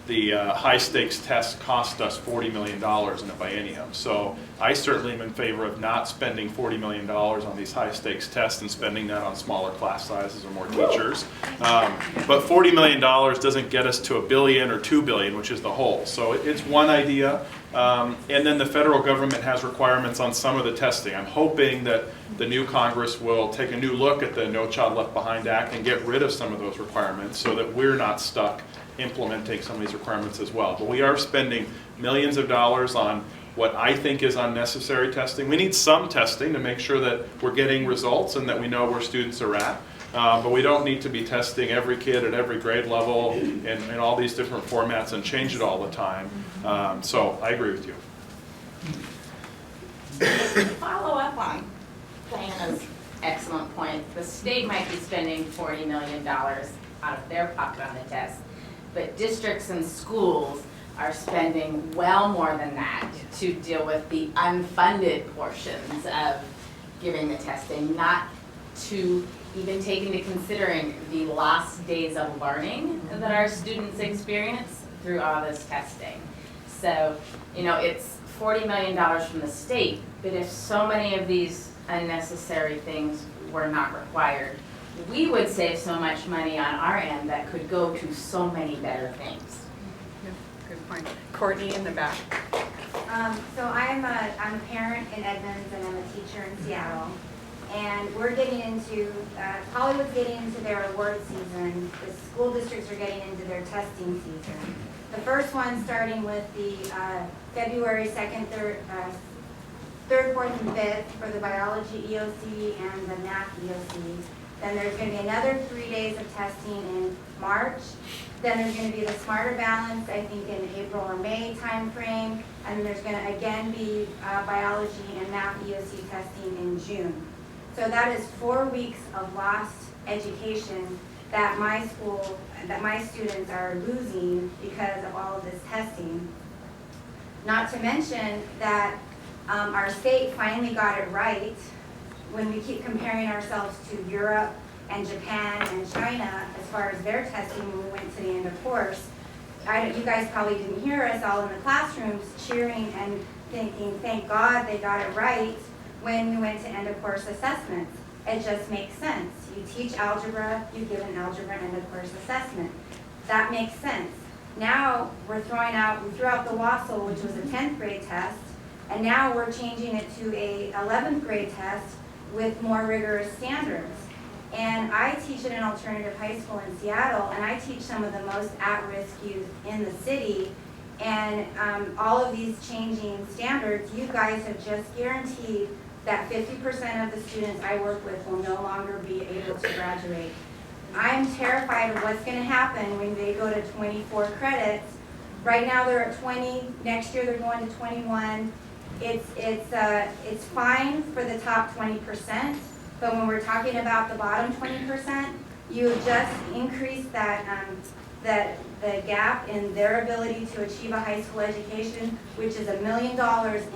the high-stakes tests cost us $40 million in a biennium. So I certainly am in favor of not spending $40 million on these high-stakes tests and spending that on smaller class sizes or more teachers. But $40 million doesn't get us to $1 billion or $2 billion, which is the whole. So it's one idea. And then the federal government has requirements on some of the testing. I'm hoping that the new Congress will take a new look at the No Child Left Behind Act and get rid of some of those requirements so that we're not stuck implementing some of these requirements as well. But we are spending millions of dollars on what I think is unnecessary testing. We need some testing to make sure that we're getting results and that we know where students are at. But we don't need to be testing every kid at every grade level in all these different formats and change it all the time. So I agree with you. Follow up on Diana's excellent point. The state might be spending $40 million out of their pocket on the test, but districts and schools are spending well more than that to deal with the unfunded portions of giving the testing, not to even take into considering the lost days of learning that our students experience through all this testing. So, you know, it's $40 million from the state, but if so many of these unnecessary things were not required, we would save so much money on our end that could go to so many better things. Good point. Courtney in the back. So I'm a parent in Edmonds and I'm a teacher in Seattle. And we're getting into, Hollywood's getting into their award season. The school districts are getting into their testing season. The first one starting with the February 2nd, 3rd, 4th, and 5th for the biology EOC and the math EOC. Then there's going to be another 3 days of testing in March. Then there's going to be the Smarter Balance, I think in April or May timeframe. And then there's going to again be biology and math EOC testing in June. So that is 4 weeks of lost education that my school, that my students are losing because of all of this testing. Not to mention that our state finally got it right when we keep comparing ourselves to Europe and Japan and China as far as their testing when we went to the end of course. You guys probably didn't hear us all in the classrooms cheering and thinking, thank God they got it right when we went to end of course assessments. It just makes sense. You teach algebra, you give an algebra end of course assessment. That makes sense. Now we threw out the WASL, which was a 10th grade test, and now we're changing it to a 11th grade test with more rigorous standards. And I teach at an alternative high school in Seattle, and I teach some of the most at-risk youth in the city. And all of these changing standards, you guys have just guaranteed that 50% of the students I work with will no longer be able to graduate. I'm terrified of what's going to happen when they go to 24 credits. Right now they're at 20. Next year they're going to 21. It's fine for the top 20%, but when we're talking about the bottom 20%, you just increase that the gap in their ability to achieve a high school education, which is $1 million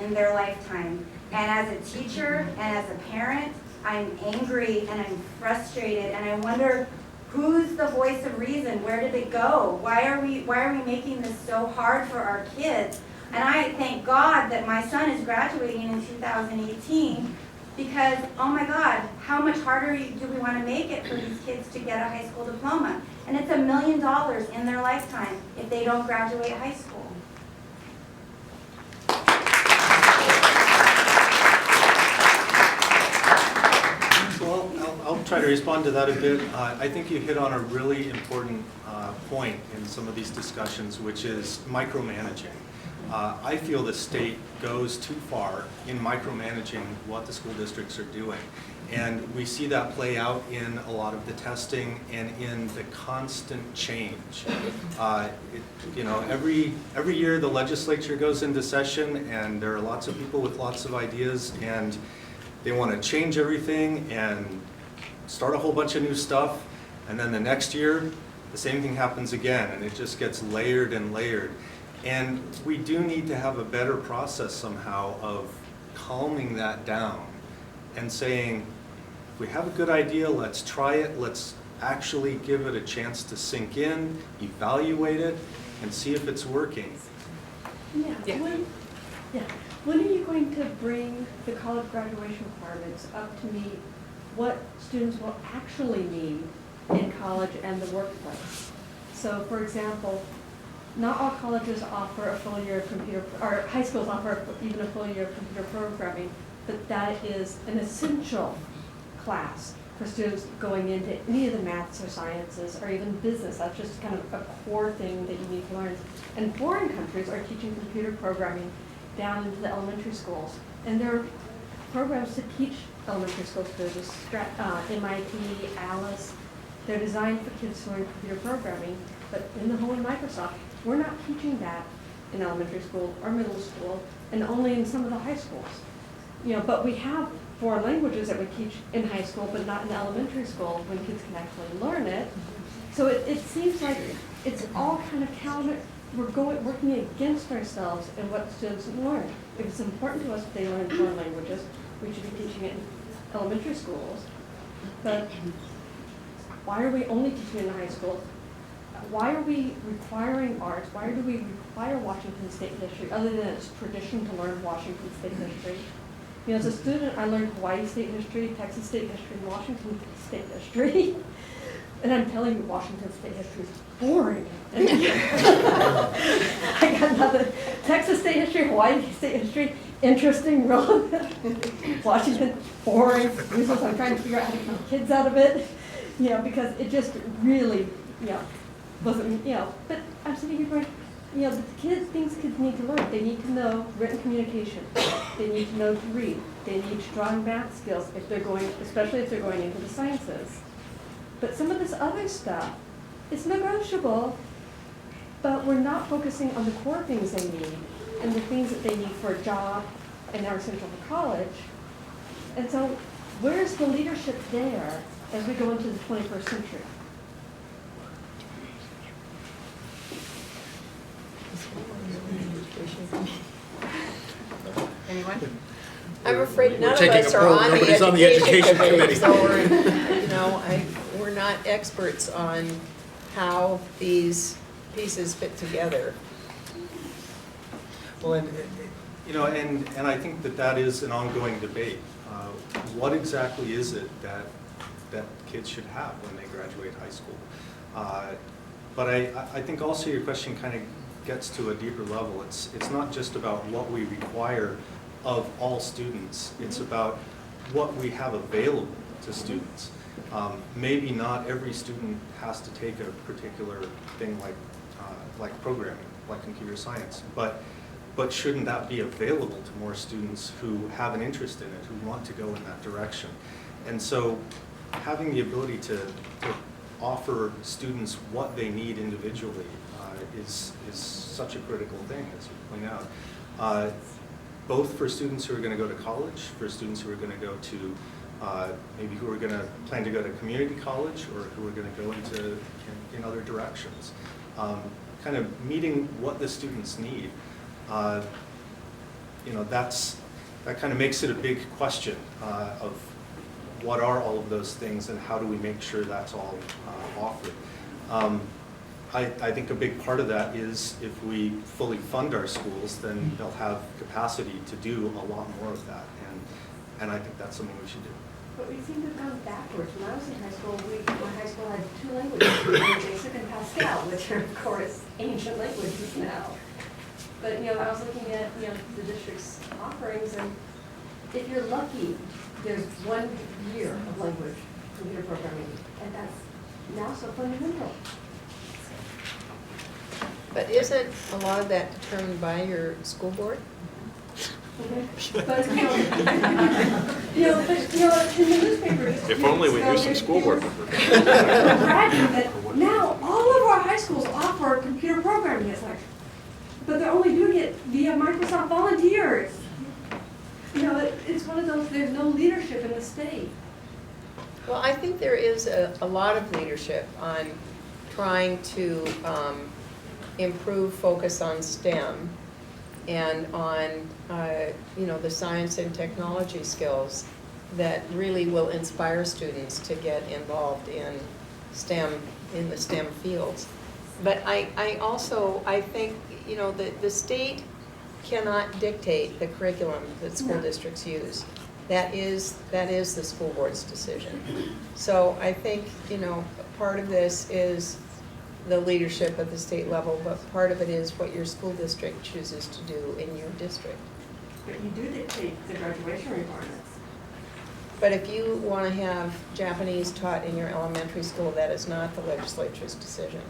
in their lifetime. And as a teacher and as a parent, I'm angry and I'm frustrated, and I wonder who's the voice of reason? Where did it go? Why are we making this so hard for our kids? And I thank God that my son is graduating in 2018 because, oh my God, how much harder do we want to make it for these kids to get a high school diploma? And it's $1 million in their lifetime if they don't graduate high school. So I'll try to respond to that a bit. I think you hit on a really important point in some of these discussions, which is micromanaging. I feel the state goes too far in micromanaging what the school districts are doing. And we see that play out in a lot of the testing and in the constant change. Every year the legislature goes into session and there are lots of people with lots of ideas and they want to change everything and start a whole bunch of new stuff. And then the next year, the same thing happens again and it just gets layered and layered. And we do need to have a better process somehow of calming that down and saying, if we have a good idea, let's try it, let's actually give it a chance to sink in, evaluate it, and see if it's working. Yeah. When are you going to bring the college graduation requirements up to meet what students will actually need in college and the workplace? So, for example, not all colleges offer a full year of computer, or high schools offer even a full year of computer programming, but that is an essential class for students going into any of the maths or sciences or even business. That's just kind of a core thing that you need to learn. And foreign countries are teaching computer programming down into the elementary schools. And there are programs to teach elementary school students, MIT, Alice. They're designed for kids to learn computer programming, but in the whole of Microsoft, we're not teaching that in elementary school or middle school, and only in some of the high schools. But we have foreign languages that we teach in high school, but not in elementary school when kids can actually learn it. So it seems like it's all kind of counter. We're working against ourselves in what students learn. If it's important to us that they learn foreign languages, we should be teaching it in elementary schools. But why are we only teaching it in high school? Why are we requiring arts? Why do we require Washington State history, other than it's tradition to learn Washington State history? As a student, I learned Hawaii State history, Texas State history, and Washington State history. And I'm telling you, Washington State history is boring. I got nothing. Texas State history, Hawaii State history, interesting, relevant. Washington, boring. Useless. I'm trying to figure out how to keep kids out of it. Because it just really, wasn't, but I'm sitting here going, the things kids need to learn. They need to know written communication. They need to know to read. They need strong math skills if they're especially if they're going into the sciences. But some of this other stuff, it's negotiable, but we're not focusing on the core things they need and the things that they need for a job and are essential for college. And so where's the leadership there as we go into the 21st century? Anyone? I'm afraid none of taking us a are poll. on Nobody's the education committee. committee. So we're not experts on how these pieces fit together. Well, and I think that is an ongoing debate. What exactly is it that kids should have when they graduate high school? But I think also your question kind of gets to a deeper level. It's not just about what we require of all students. It's about what we have available to students. Maybe not every student has to take a particular thing like programming, like computer science, but shouldn't that be available to more students who have an interest in it, who want to go in that direction? And so having the ability to offer students what they need individually is such a critical thing, as you point out. Both for students who are going to go to college, for students who are going to go to maybe who are going to plan to go to community college, or who are going to go into in other directions. Kind of meeting what the students need. That kind of makes it a big question of what are all of those things and how do we make sure that's all offered. I think a big part of that is if we fully fund our schools, then they'll have capacity to do a lot more of that, and I think that's something we should do. But we seem to have gone backwards. When I was in high school, my high school had 2 languages, Basic and Pascal, which are, of course, ancient languages now. But, I was looking at, the district's offerings, and if you're lucky, there's 1 year of language computer programming, and that's now so fundamental. But isn't a lot of that determined by your school board? Okay. But, in the newspaper. If only we knew some school board members. Bragging that now all of our high schools offer computer programming. It's like, but they're only doing it via Microsoft volunteers. It's one of those, there's no leadership in the state. Well, I think there is a lot of leadership on trying to improve focus on STEM and on the science and technology skills that really will inspire students to get involved in STEM, in the STEM fields. But I also, I think, you know, the state cannot dictate the curriculum that school districts use. That is the school board's decision. So I think, you know, part of this is the leadership at the state level, but part of it is what your school district chooses to do in your district. But you do dictate the graduation requirements. But if you want to have Japanese taught in your elementary school, that is not the legislature's decision.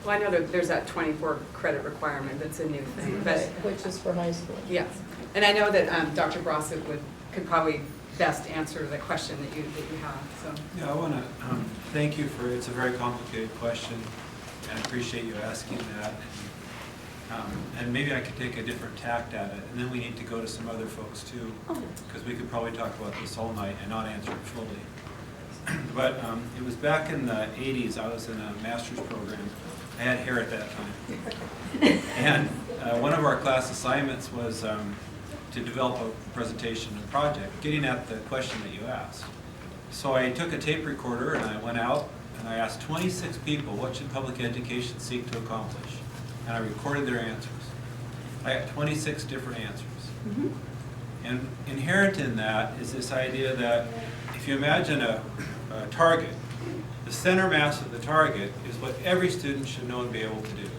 Well, I know that there's that 24 credit requirement, that's a new thing, but, Which is for high school. yes. And I know that Dr. Brossett could probably best answer the question that you have, so. Yeah, I want to thank you for, it's a very complicated question, and I appreciate you asking that. And maybe I could take a different tact at it, and then we need to go to some other folks too, because we could probably talk about this all night and not answer it fully. But it was back in the 80s, I was in a master's program. I had hair at that time. And one of our class assignments was to develop a presentation and project, getting at the question that you asked. So I took a tape recorder and I went out and I asked 26 people, what should public education seek to accomplish? And I recorded their answers. I got 26 different answers. Mm-hmm. And inherent in that is this idea that if you imagine a target, the center mass of the target is what every student should know and be able to do.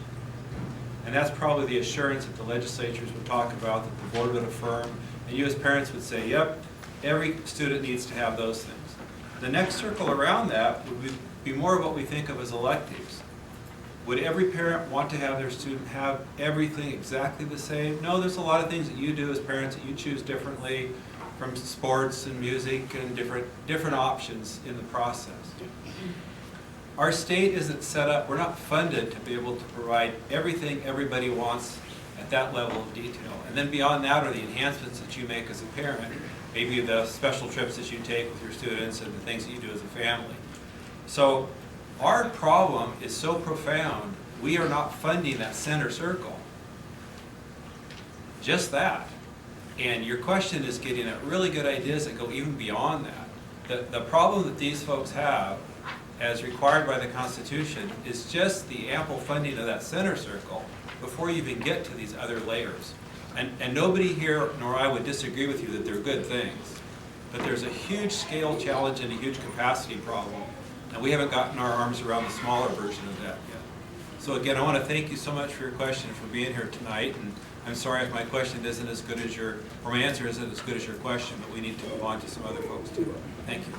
And that's probably the assurance that the legislatures would talk about, that the board would affirm, and you as parents would say, yep, every student needs to have those things. The next circle around that would be more of what we think of as electives. Would every parent want to have their student have everything exactly the same? No, there's a lot of things that you do as parents that you choose differently, from sports and music and different options in the process. Our state isn't set up, we're not funded to be able to provide everything everybody wants at that level of detail. And then beyond that are the enhancements that you make as a parent, maybe the special trips that you take with your students and the things that you do as a family. So our problem is so profound, we are not funding that center circle. Just that. And your question is getting at really good ideas that go even beyond that. The problem that these folks have, as required by the Constitution, is just the ample funding of that center circle before you even get to these other layers. And nobody here, nor I, would disagree with you that they're good things. But there's a huge scale challenge and a huge capacity problem, and we haven't gotten our arms around the smaller version of that yet. So again, I want to thank you so much for your question, for being here tonight, and I'm sorry if my question isn't as good as or my answer isn't as good as your question, but we need to move on to some other folks too. Thank you.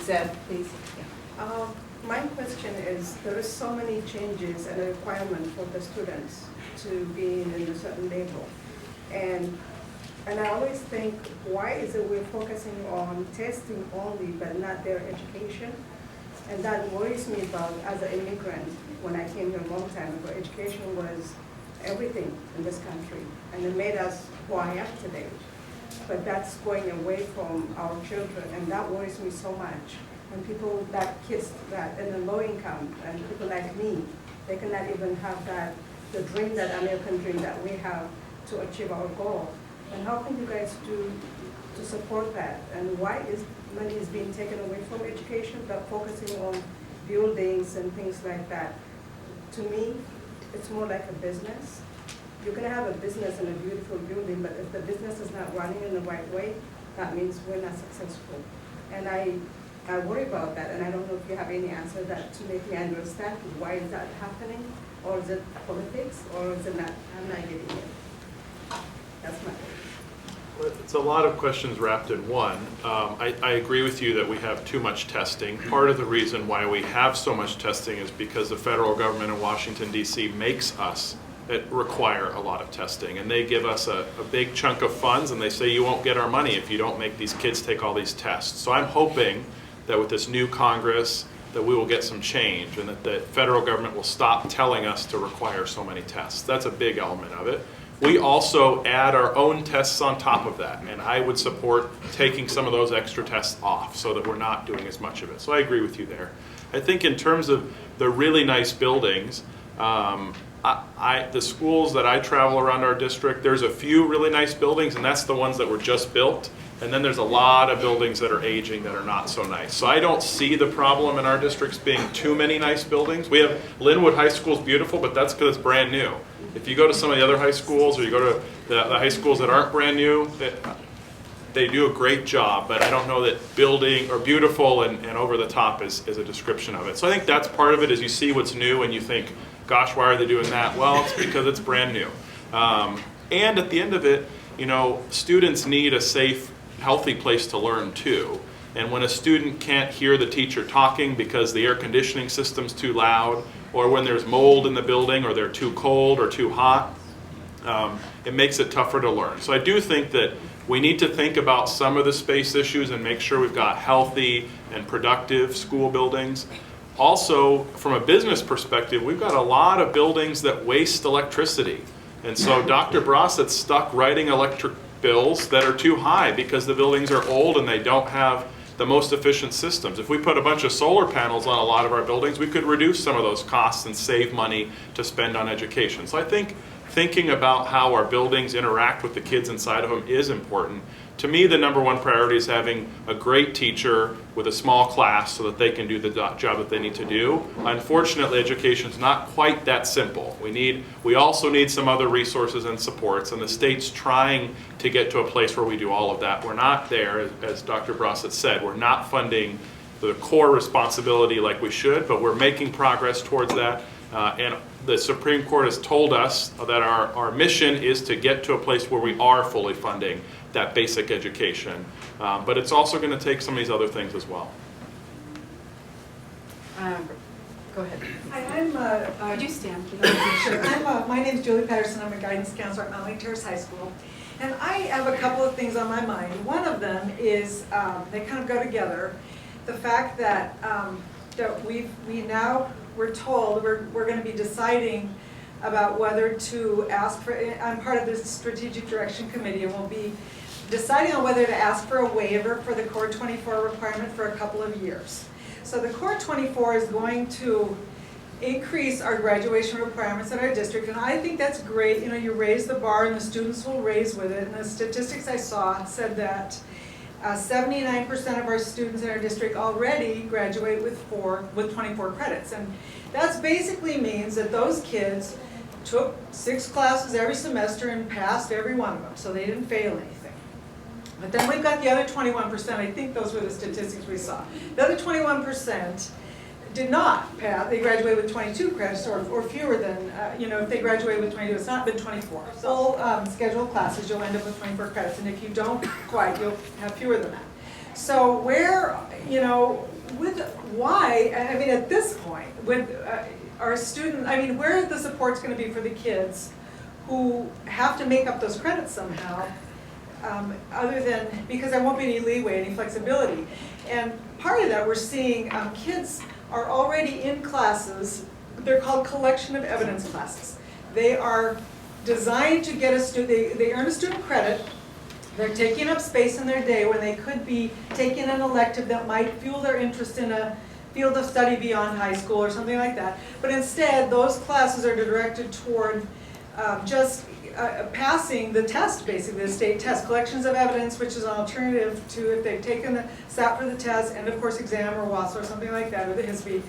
Zeb, please. My question is, there is so many changes and a requirement for the students to be in a certain level. And I always think, why is it we're focusing on testing only but not their education? And that worries me about, as an immigrant, when I came here a long time ago, education was everything in this country, and it made us who I am today. But that's going away from our children, and that worries me so much. And people, kids that in the low income, and people like me, they cannot even have that, the dream, that American dream that we have to achieve our goal. And how can you guys do to support that? And why is money is being taken away from education, but focusing on buildings and things like that? To me, it's more like a business. You can have a business and a beautiful building, but if the business is not running in the right way, that means we're not successful. And I worry about that, and I don't know if you have any answer that to make me understand why is that happening, or is it politics, or is it not? I'm not getting it. That's my question. It's a lot of questions wrapped in one. I agree with you that we have too much testing. Part of the reason why we have so much testing is because the federal government in Washington, D.C. makes us require a lot of testing. And they give us a big chunk of funds, and they say you won't get our money if you don't make these kids take all these tests. So I'm hoping that with this new Congress that we will get some change, and that the federal government will stop telling us to require so many tests. That's a big element of it. We also add our own tests on top of that, and I would support taking some of those extra tests off so that we're not doing as much of it. So I agree with you there. I think in terms of the really nice buildings, the schools that I travel around our district, there's a few really nice buildings, and that's the ones that were just built. And then there's a lot of buildings that are aging that are not so nice. So I don't see the problem in our districts being too many nice buildings. We have Linwood High School is beautiful, but that's because it's brand new. If you go to some of the other high schools, or you go to the high schools that aren't brand new, they do a great job, but I don't know that building or beautiful and over the top is a description of it. So I think that's part of it, is you see what's new and you think, gosh, why are they doing that? Well, it's because it's brand new. And at the end of it, you know, students need a safe, healthy place to learn too. And when a student can't hear the teacher talking because the air conditioning system's too loud, or when there's mold in the building, or they're too cold or too hot, it makes it tougher to learn. So I do think that we need to think about some of the space issues and make sure we've got healthy and productive school buildings. Also, from a business perspective, we've got a lot of buildings that waste electricity. And so Dr. Brossett's stuck writing electric bills that are too high because the buildings are old and they don't have the most efficient systems. If we put a bunch of solar panels on a lot of our buildings, we could reduce some of those costs and save money to spend on education. So I think thinking about how our buildings interact with the kids inside of them is important. To me, the number one priority is having a great teacher with a small class so that they can do the job that they need to do. Unfortunately, education is not quite that simple. We also need some other resources and supports, and the state's trying to get to a place where we do all of that. We're not there, as Dr. Brossett said. We're not funding the core responsibility like we should, but we're making progress towards that. And the Supreme Court has told us that our mission is to get to a place where we are fully funding that basic education. But it's also going to take some of these other things as well. Go ahead. Hi, Could you stand, please? Sure. My name's Julie Patterson. I'm a guidance counselor at Mount Terrace High School. And I have a couple of things on my mind. One of them is, they kind of go together, the fact that, we're told we're going to be deciding about whether to ask for, I'm part of the Strategic Direction Committee, and we'll be deciding on whether to ask for a waiver for the Core 24 requirement for a couple of years. So the Core 24 is going to increase our graduation requirements in our district, and I think that's great. You know, you raise the bar and the students will raise with it, and the statistics I saw said that 79% of our students in our district already graduate with 24 credits. And that basically means that those kids took 6 classes every semester and passed every one of them, so they didn't fail anything. But then we've got the other 21%, I think those were the statistics we saw. The other 21% did not pass. They graduated with 22 credits or fewer than, if they graduated with 22, it's not been 24. So scheduled classes, you'll end up with 24 credits, and if you don't quite, you'll have fewer than that. So where, at this point, with our students, where are the supports going to be for the kids who have to make up those credits somehow, other than, because there won't be any leeway, any flexibility. And part of that, we're seeing kids are already in classes, they're called collection of evidence classes. They are designed to get a student, they earn a student credit, they're taking up space in their day when they could be taking an elective that might fuel their interest in a field of study beyond high school or something like that. But instead, those classes are directed toward passing the test, basically, the state test. Collections of evidence, which is an alternative to if they've taken the sat for the test, and of course exam or WASL or something like that, or the HISB,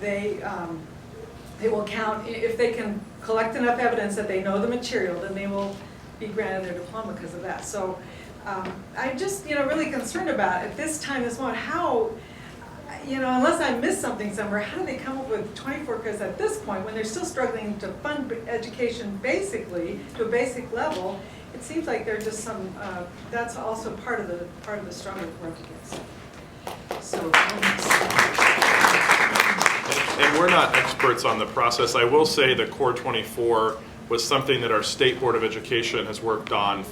they will count, if they can collect enough evidence that they know the material, then they will be granted their diploma because of that. So I'm just really concerned about, at this time, this moment, how, unless I missed something somewhere, how do they come up with 24 credits at this point when they're still struggling to fund education basically to a basic level? It seems like there's just some, that's also part of the struggle we're up against. So, and we're not experts on the process. I will say the Core 24 was something that our State Board of Education has worked on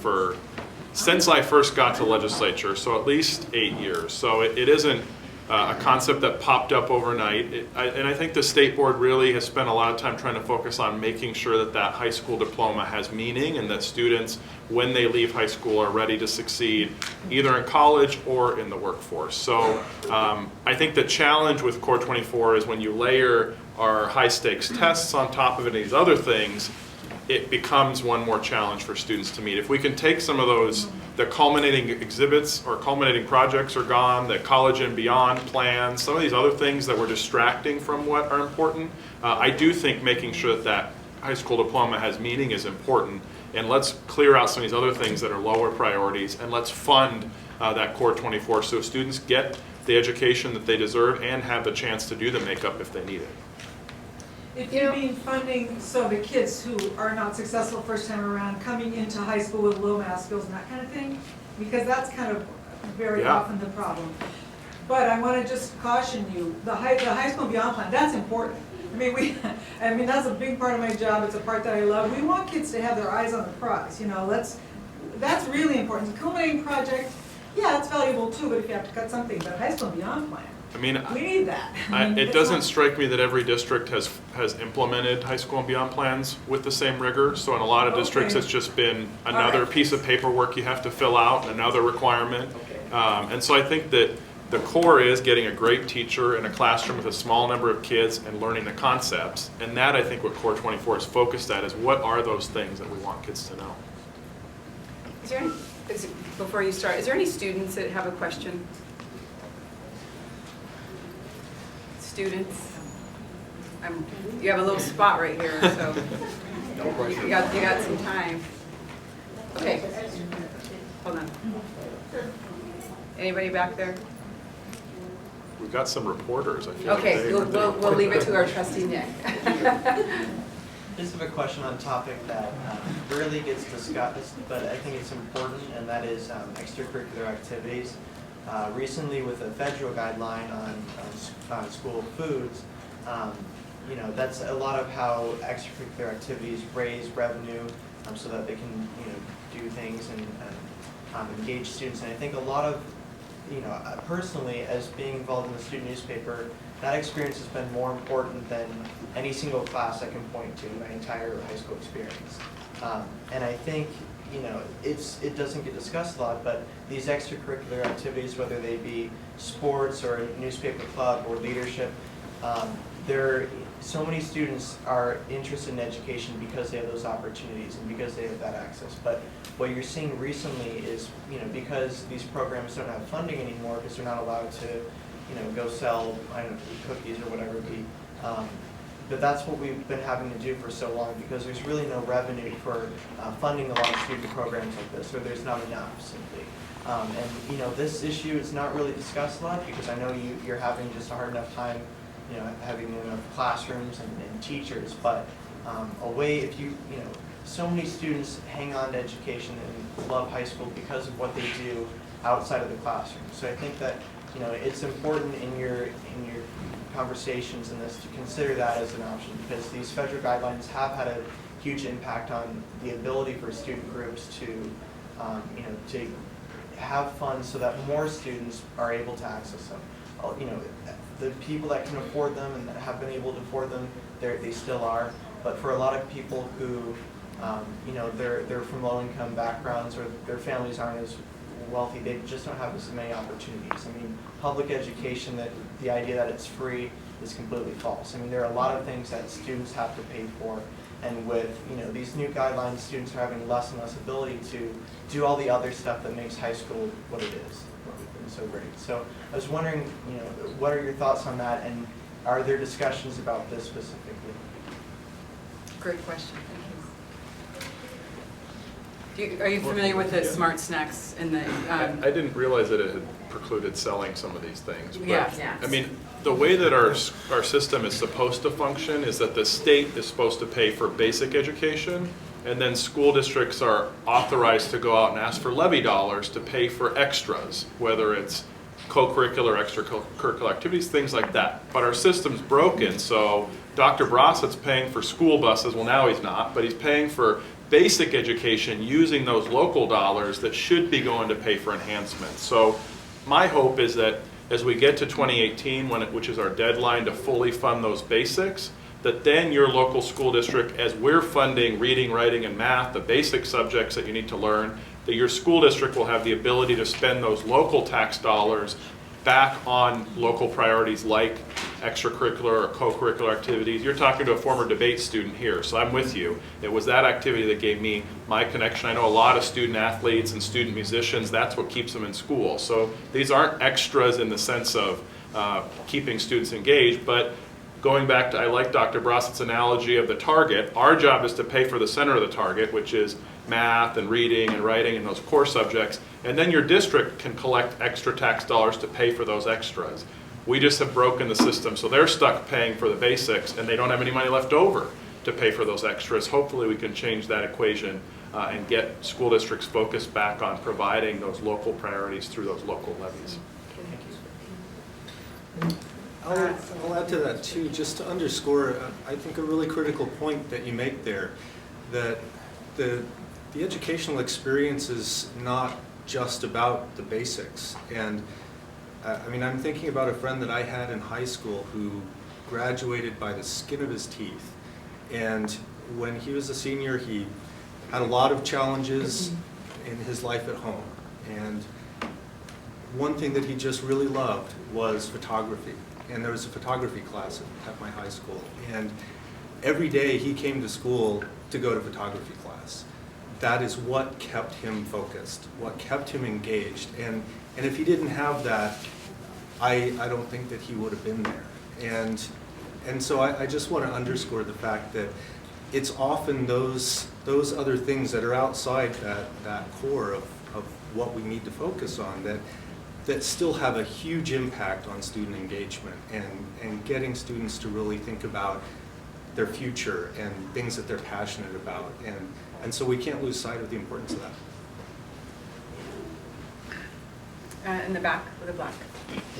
since I first got to the legislature, so at least 8 years. So it isn't a concept that popped up overnight. And I think the state board really has spent a lot of time trying to focus on making sure that that high school diploma has meaning and that students, when they leave high school, are ready to succeed either in college or in the workforce. So I think the challenge with Core 24 is when you layer our high stakes tests on top of it and these other things, it becomes one more challenge for students to meet. If we can take some of those, the culminating exhibits or culminating projects are gone, the college and beyond plans, some of these other things that were distracting from what are important, I do think making sure that that high school diploma has meaning is important. And let's clear out some of these other things that are lower priorities, and let's fund that Core 24 so students get the education that they deserve and have the chance to do the makeup if they need it. If you mean funding, so the kids who are not successful first time around coming into high school with low math skills and that kind of thing, because that's kind of very often the problem. But I want to just caution you, the high school and beyond plan, that's important. I mean, that's a big part of my job. It's a part that I love. We want kids to have their eyes on the prize. You know, that's really important. The culminating project, yeah, it's valuable too. But if you have to cut something, but high school and beyond plan. I mean, we need that. It doesn't strike me that every district has implemented high school and beyond plans with the same rigor. So in a lot of districts, it's just been another piece of paperwork you have to fill out, another requirement. And so I think that the core is getting a great teacher in a classroom with a small number of kids and learning the concepts. And that, I think, what Core 24 is focused at is what are those things that we want kids to know. Is there any, before you start, is there any students that have a question? Students? You have a little spot right here, so you got some time. Okay, hold on. Anybody back there? We've got some reporters, I feel Okay, like we'll leave it to our trustee Nick. Just have a question on a topic that rarely gets discussed, but I think it's important, and that is extracurricular activities. Recently, with a federal guideline on school foods, you know, that's a lot of how extracurricular activities raise revenue so that they can, you know, do things and engage students. And I think a lot of, you know, personally, as being involved in the student newspaper, that experience has been more important than any single class I can point to in my entire high school experience. And I think, you know, it doesn't get discussed a lot, but these extracurricular activities, whether they be sports or a newspaper club or leadership, so many students are interested in education because they have those opportunities and because they have that access. But what you're seeing recently is, you know, because these programs don't have funding anymore, because they're not allowed to, you know, go sell, I don't know, cookies or whatever it be. But that's what we've been having to do for so long, because there's really no revenue for funding a lot of student programs like this, or there's not enough, simply. And, you know, this issue is not really discussed a lot, because I know you're having just a hard enough time, you know, having enough classrooms and teachers, but a way, if you know, so many students hang on to education and love high school because of what they do outside of the classroom. So I think that, you know, it's important in your conversations in this to consider that as an option, because these federal guidelines have had a huge impact on the ability for student groups to, you know, to have funds so that more students are able to access them. You know, the people that can afford them and that have been able to afford them, they still are. But for a lot of people who, you know, they're from low-income backgrounds or their families aren't as wealthy, they just don't have as many opportunities. I mean, public education, that the idea that it's free is completely false. I mean, there are a lot of things that students have to pay for, and with, you know, these new guidelines, students are having less and less ability to do all the other stuff that makes high school what it is, and so great. So I was wondering, you know, what are your thoughts on that, and are there discussions about this specifically? Great question. Are you familiar with the smart snacks and the? I didn't realize that it had precluded selling some of these things. But, yeah. I mean, the way that our system is supposed to function is that the state is supposed to pay for basic education, and then school districts are authorized to go out and ask for levy dollars to pay for extras, whether it's co-curricular, extracurricular activities, things like that. But our system's broken, so Dr. Brossett's paying for school buses. Well, now he's not, but he's paying for basic education using those local dollars that should be going to pay for enhancements. So my hope is that as we get to 2018, which is our deadline to fully fund those basics, that then your local school district, as we're funding reading, writing, and math, the basic subjects that you need to learn, that your school district will have the ability to spend those local tax dollars back on local priorities like extracurricular or co-curricular activities. You're talking to a former debate student here, so I'm with you. It was that activity that gave me my connection. I know a lot of student athletes and student musicians, that's what keeps them in school. So these aren't extras in the sense of keeping students engaged, but going back to, I like Dr. Brossett's analogy of the target. Our job is to pay for the center of the target, which is math and reading and writing and those core subjects. And then your district can collect extra tax dollars to pay for those extras. We just have broken the system, so they're stuck paying for the basics and they don't have any money left over to pay for those extras. Hopefully we can change that equation and get school districts focused back on providing those local priorities through those local levies. I'll add to that too, just to underscore, I think a really critical point that you make there, that the educational experience is not just about the basics. And I mean, I'm thinking about a friend that I had in high school who graduated by the skin of his teeth. And when he was a senior, he had a lot of challenges in his life at home. And one thing that he just really loved was photography. And there was a photography class at my high school. And every day he came to school to go to photography class. That is what kept him focused, what kept him engaged. And if he didn't have that, I don't think that he would have been there. And so I just want to underscore the fact that it's often those other things that are outside that core of what we need to focus on that still have a huge impact on student engagement and getting students to really think about their future and things that they're passionate about. And so we can't lose sight of the importance of that. In the back with a black.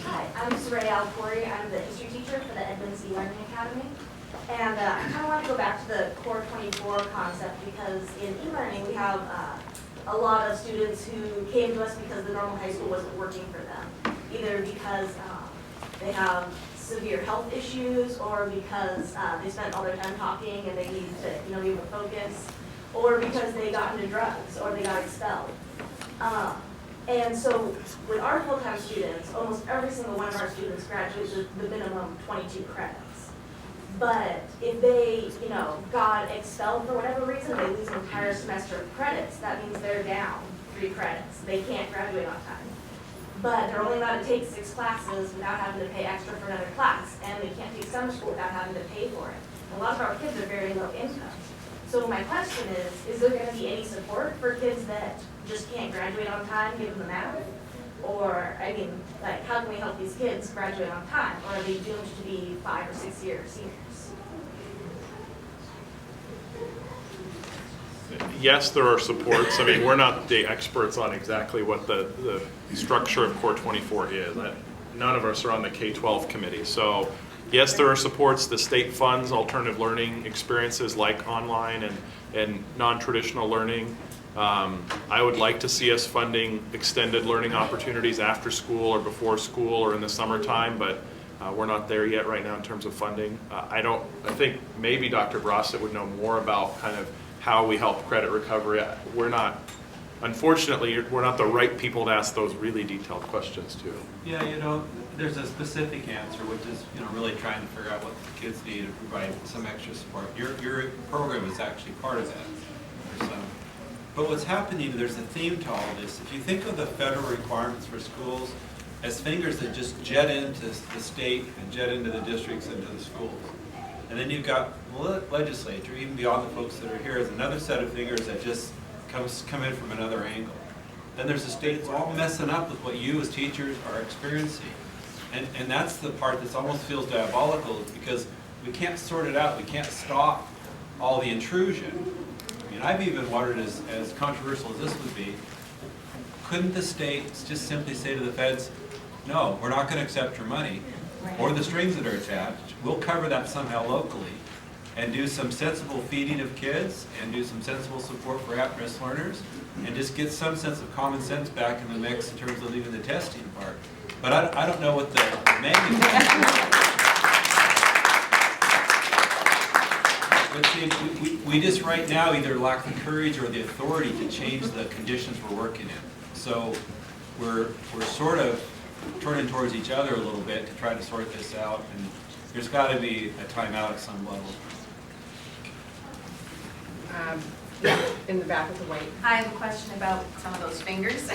Hi, I'm Soraya Alpori. I'm the history teacher for the Edmonds School Academy. And I kind of want to go back to the Core 24 concept because in e-learning we have a lot of students who came to us because the normal high school wasn't working for them, either because they have severe health issues or because they spent all their time talking and they need to be able to focus, or because they got into drugs or they got expelled. And so with our full-time students, almost every single one of our students graduates with the minimum 22 credits. But if they, got expelled for whatever reason, they lose an entire semester of credits, that means they're down 3 credits. They can't graduate on time. But they're only allowed to take 6 classes without having to pay extra for another class, and they can't take summer school without having to pay for it. A lot of our kids are very low income. So my question is there going to be any support for kids that just can't graduate on time given the math? Or, how can we help these kids graduate on time? Or are they doomed to be 5 or 6 year seniors? Yes, there are supports. I mean, we're not the experts on exactly what the structure of Core 24 is. None of us are on the K-12 committee. So yes, there are supports. The state funds alternative learning experiences like online and non-traditional learning. I would like to see us funding extended learning opportunities after school or before school or in the summertime, but we're not there yet right now in terms of funding. I think maybe Dr. Brossett would know more about kind of how we help credit recovery. Unfortunately, we're not the right people to ask those really detailed questions to. Yeah, there's a specific answer, which is, really trying to figure out what the kids need and provide some extra support. Your program is actually part of that. But what's happening, there's a theme to all this. If you think of the federal requirements for schools as fingers that just jet into the state and jet into the districts and to the schools. And then you've got the legislature, even beyond the folks that are here, is another set of fingers that just come in from another angle. Then there's a state that's all messing up with what you as teachers are experiencing. And that's the part that almost feels diabolical, because we can't sort it out. We can't stop all the intrusion. I mean, I've even wondered, as controversial as this would be, couldn't the states just simply say to the feds, no, we're not going to accept your money, or the strings that are attached. We'll cover that somehow locally, and do some sensible feeding of kids, and do some sensible support for at-risk learners, and just get some sense of common sense back in the mix in terms of even the testing part. But I don't know what the magnitude is. But see, we just right now either lack the courage or the authority to change the conditions we're working in. So we're sort of turning towards each other a little bit to try to sort this out, and there's got to be a timeout at some level. Yeah, in the back of the white. I have a question about some of those fingers.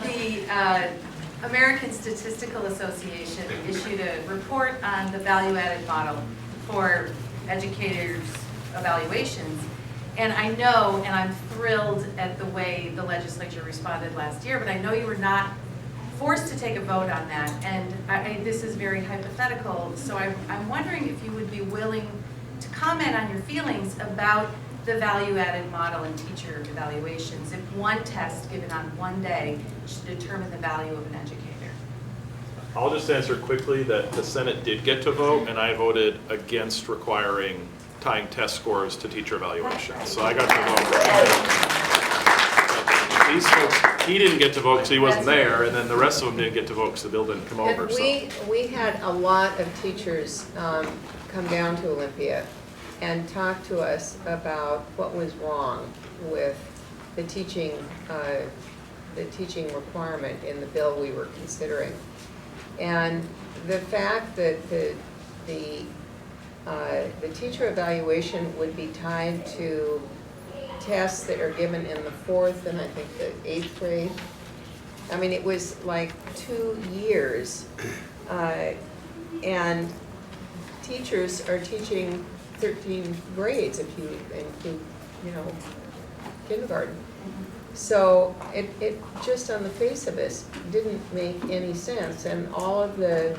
The American Statistical Association issued a report on the value-added model for educators' evaluations. And I know, and I'm thrilled at the way the legislature responded last year, but I know you were not forced to take a vote on that. And this is very hypothetical, so I'm wondering if you would be willing to comment on your feelings about the value-added model in teacher evaluations, if one test given on one day should determine the value of an educator. I'll just answer quickly that the Senate did get to vote, and I voted against requiring tying test scores to teacher evaluations. So I got to vote. These folks, he didn't get to vote because he wasn't there, and then the rest of them didn't get to vote because the bill didn't come over. We had a lot of teachers come down to Olympia and talk to us about what was wrong with the teaching requirement in the bill we were considering. And the fact that the teacher evaluation would be tied to tests that are given in the 4th and I think the 8th grade. I mean, it was like 2 years, and teachers are teaching 13 grades if you include, kindergarten. So it just on the face of it didn't make any sense, and all of the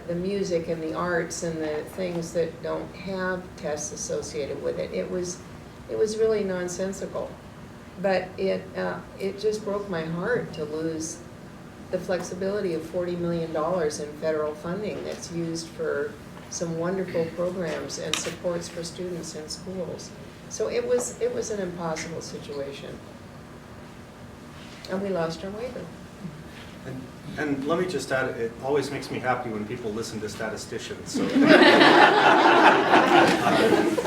music and the arts and the things that don't have tests associated with it, it was really nonsensical. But it just broke my heart to lose the flexibility of $40 million in federal funding that's used for some wonderful programs and supports for students in schools. So it was an impossible situation. And we lost our waiver. And let me just add, it always makes me happy when people listen to statisticians. So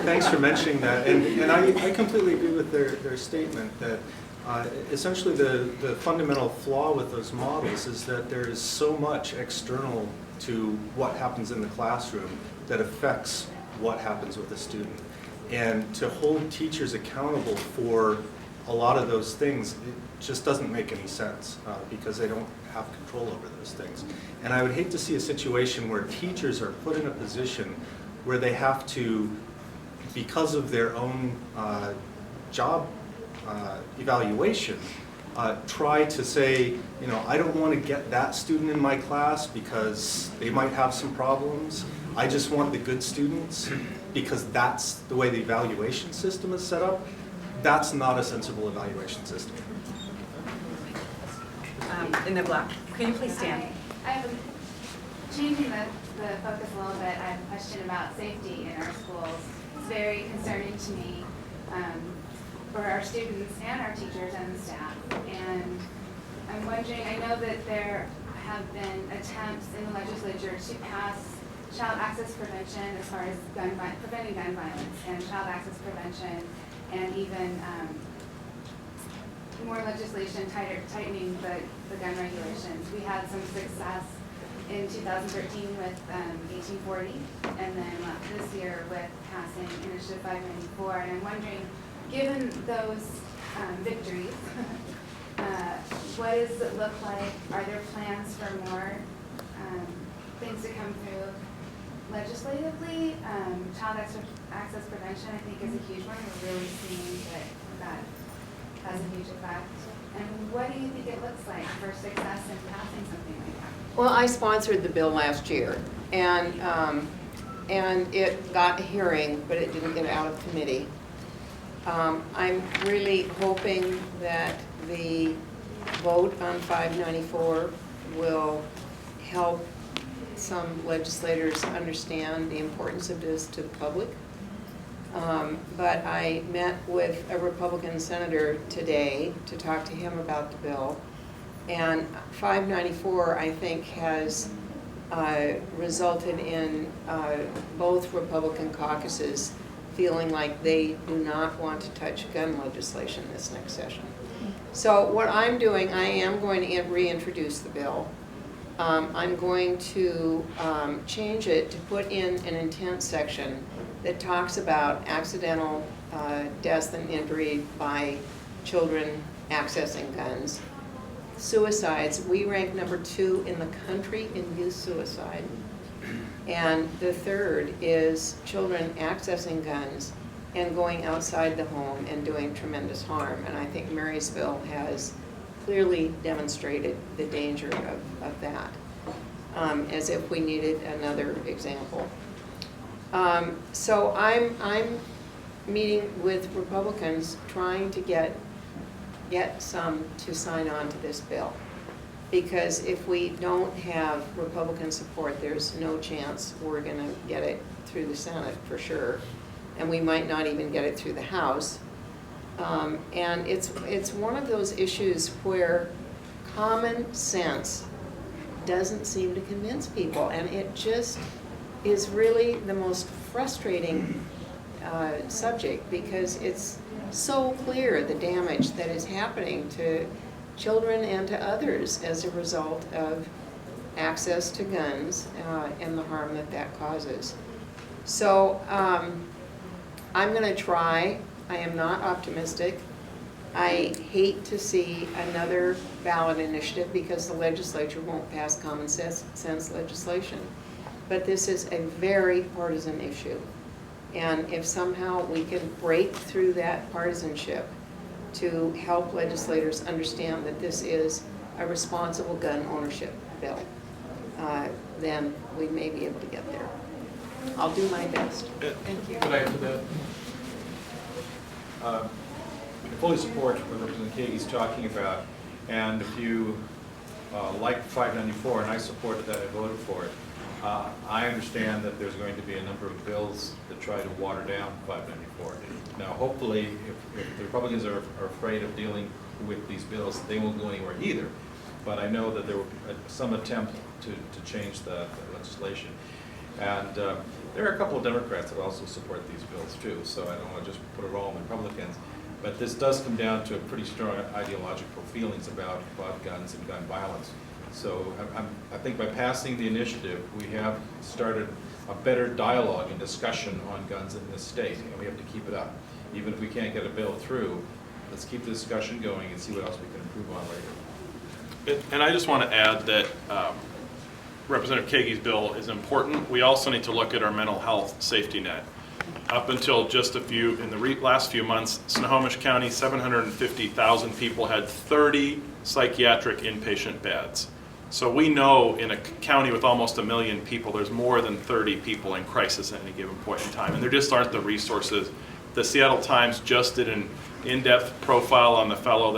thanks for mentioning that. And I completely agree with their statement that essentially the fundamental flaw with those models is that there is so much external to what happens in the classroom that affects what happens with the student. And to hold teachers accountable for a lot of those things, it just doesn't make any sense because they don't have control over those things. And I would hate to see a situation where teachers are put in a position where they have to, because of their own job evaluation, try to say, I don't want to get that student in my class because they might have some problems. I just want the good students because that's the way the evaluation system is set up. That's not a sensible evaluation system. In the black. Can you please stand? I have changing the focus a little bit. I have a question about safety in our schools. It's very concerning to me for our students and our teachers and the staff. And I'm wondering, I know that there have been attempts in the legislature to pass child access prevention as far as preventing gun violence and child access prevention, and even more legislation tightening the gun regulations. We had some success in 2013 with 1840, and then this year with passing Initiative 594. And I'm wondering, given those victories, what does it look like? Are there plans for more things to come through legislatively? Child access prevention, I think, is a huge one. We're really seeing that has a huge effect. And what do you think it looks like for success in passing something like that? Well, I sponsored the bill last year, and it got a hearing, but it didn't get out of committee. I'm really hoping that the vote on 594 will help some legislators understand the importance of this to the public. But I met with a Republican senator today to talk to him about the bill. And 594, I think, has resulted in both Republican caucuses feeling like they do not want to touch gun legislation this next session. So what I'm doing, I am going to reintroduce the bill. I'm going to change it to put in an intent section that talks about accidental death and injury by children accessing guns. Suicides, we rank number 2 in the country in youth suicide. And the third is children accessing guns and going outside the home and doing tremendous harm. And I think Marysville has clearly demonstrated the danger of that, as if we needed another example. So I'm meeting with Republicans trying to get some to sign on to this bill. Because if we don't have Republican support, there's no chance we're going to get it through the Senate for sure. And we might not even get it through the House. And it's one of those issues where common sense doesn't seem to convince people. And it just is really the most frustrating subject, because it's so clear the damage that is happening to children and to others as a result of access to guns and the harm that that causes. So I'm going to try. I am not optimistic. I hate to see another ballot initiative because the legislature won't pass common sense legislation. But this is a very partisan issue. And if somehow we can break through that partisanship to help legislators understand that this is a responsible gun ownership bill, then we may be able to get there. I'll do my best. Thank you. Could I add to that? I fully support what Representative Kage's talking about, and if you like 594, and I supported that, I voted for it, I understand that there's going to be a number of bills that try to water down 594. Now, hopefully, if the Republicans are afraid of dealing with these bills, they won't go anywhere either. But I know that there will be some attempt to change the legislation. And there are a couple of Democrats that also support these bills too, so I don't want to just put it all on the Republicans. But this does come down to pretty strong ideological feelings about guns and gun violence. So I think by passing the initiative, we have started a better dialogue and discussion on guns in this state, and we have to keep it up. Even if we can't get a bill through, let's keep the discussion going and see what else we can improve on later. And I just want to add that Representative Kage's bill is important. We also need to look at our mental health safety net. Up until just in the last few months, Snohomish County, 750,000 people had 30 psychiatric inpatient beds. So we know in a county with almost 1 million people, there's more than 30 people in crisis at any given point in time, and there just aren't the resources. The Seattle Times just did an in-depth profile on the fellow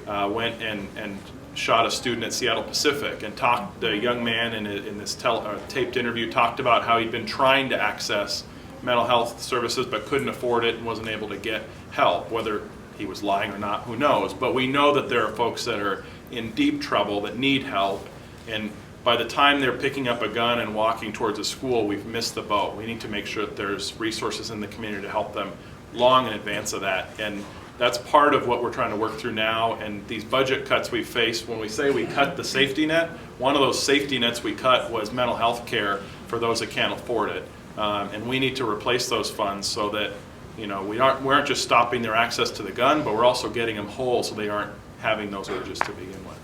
that went and shot a student at Seattle Pacific, and the young man in this taped interview talked about how he'd been trying to access mental health services but couldn't afford it and wasn't able to get help. Whether he was lying or not, who knows? But we know that there are folks that are in deep trouble that need help, and by the time they're picking up a gun and walking towards a school, we've missed the boat. We need to make sure that there's resources in the community to help them long in advance of that. And that's part of what we're trying to work through now, and these budget cuts we face. When we say we cut the safety net, one of those safety nets we cut was mental health care for those that can't afford it. And we need to replace those funds so that we aren't just stopping their access to the gun, but we're also getting them whole so they aren't having those urges to begin with.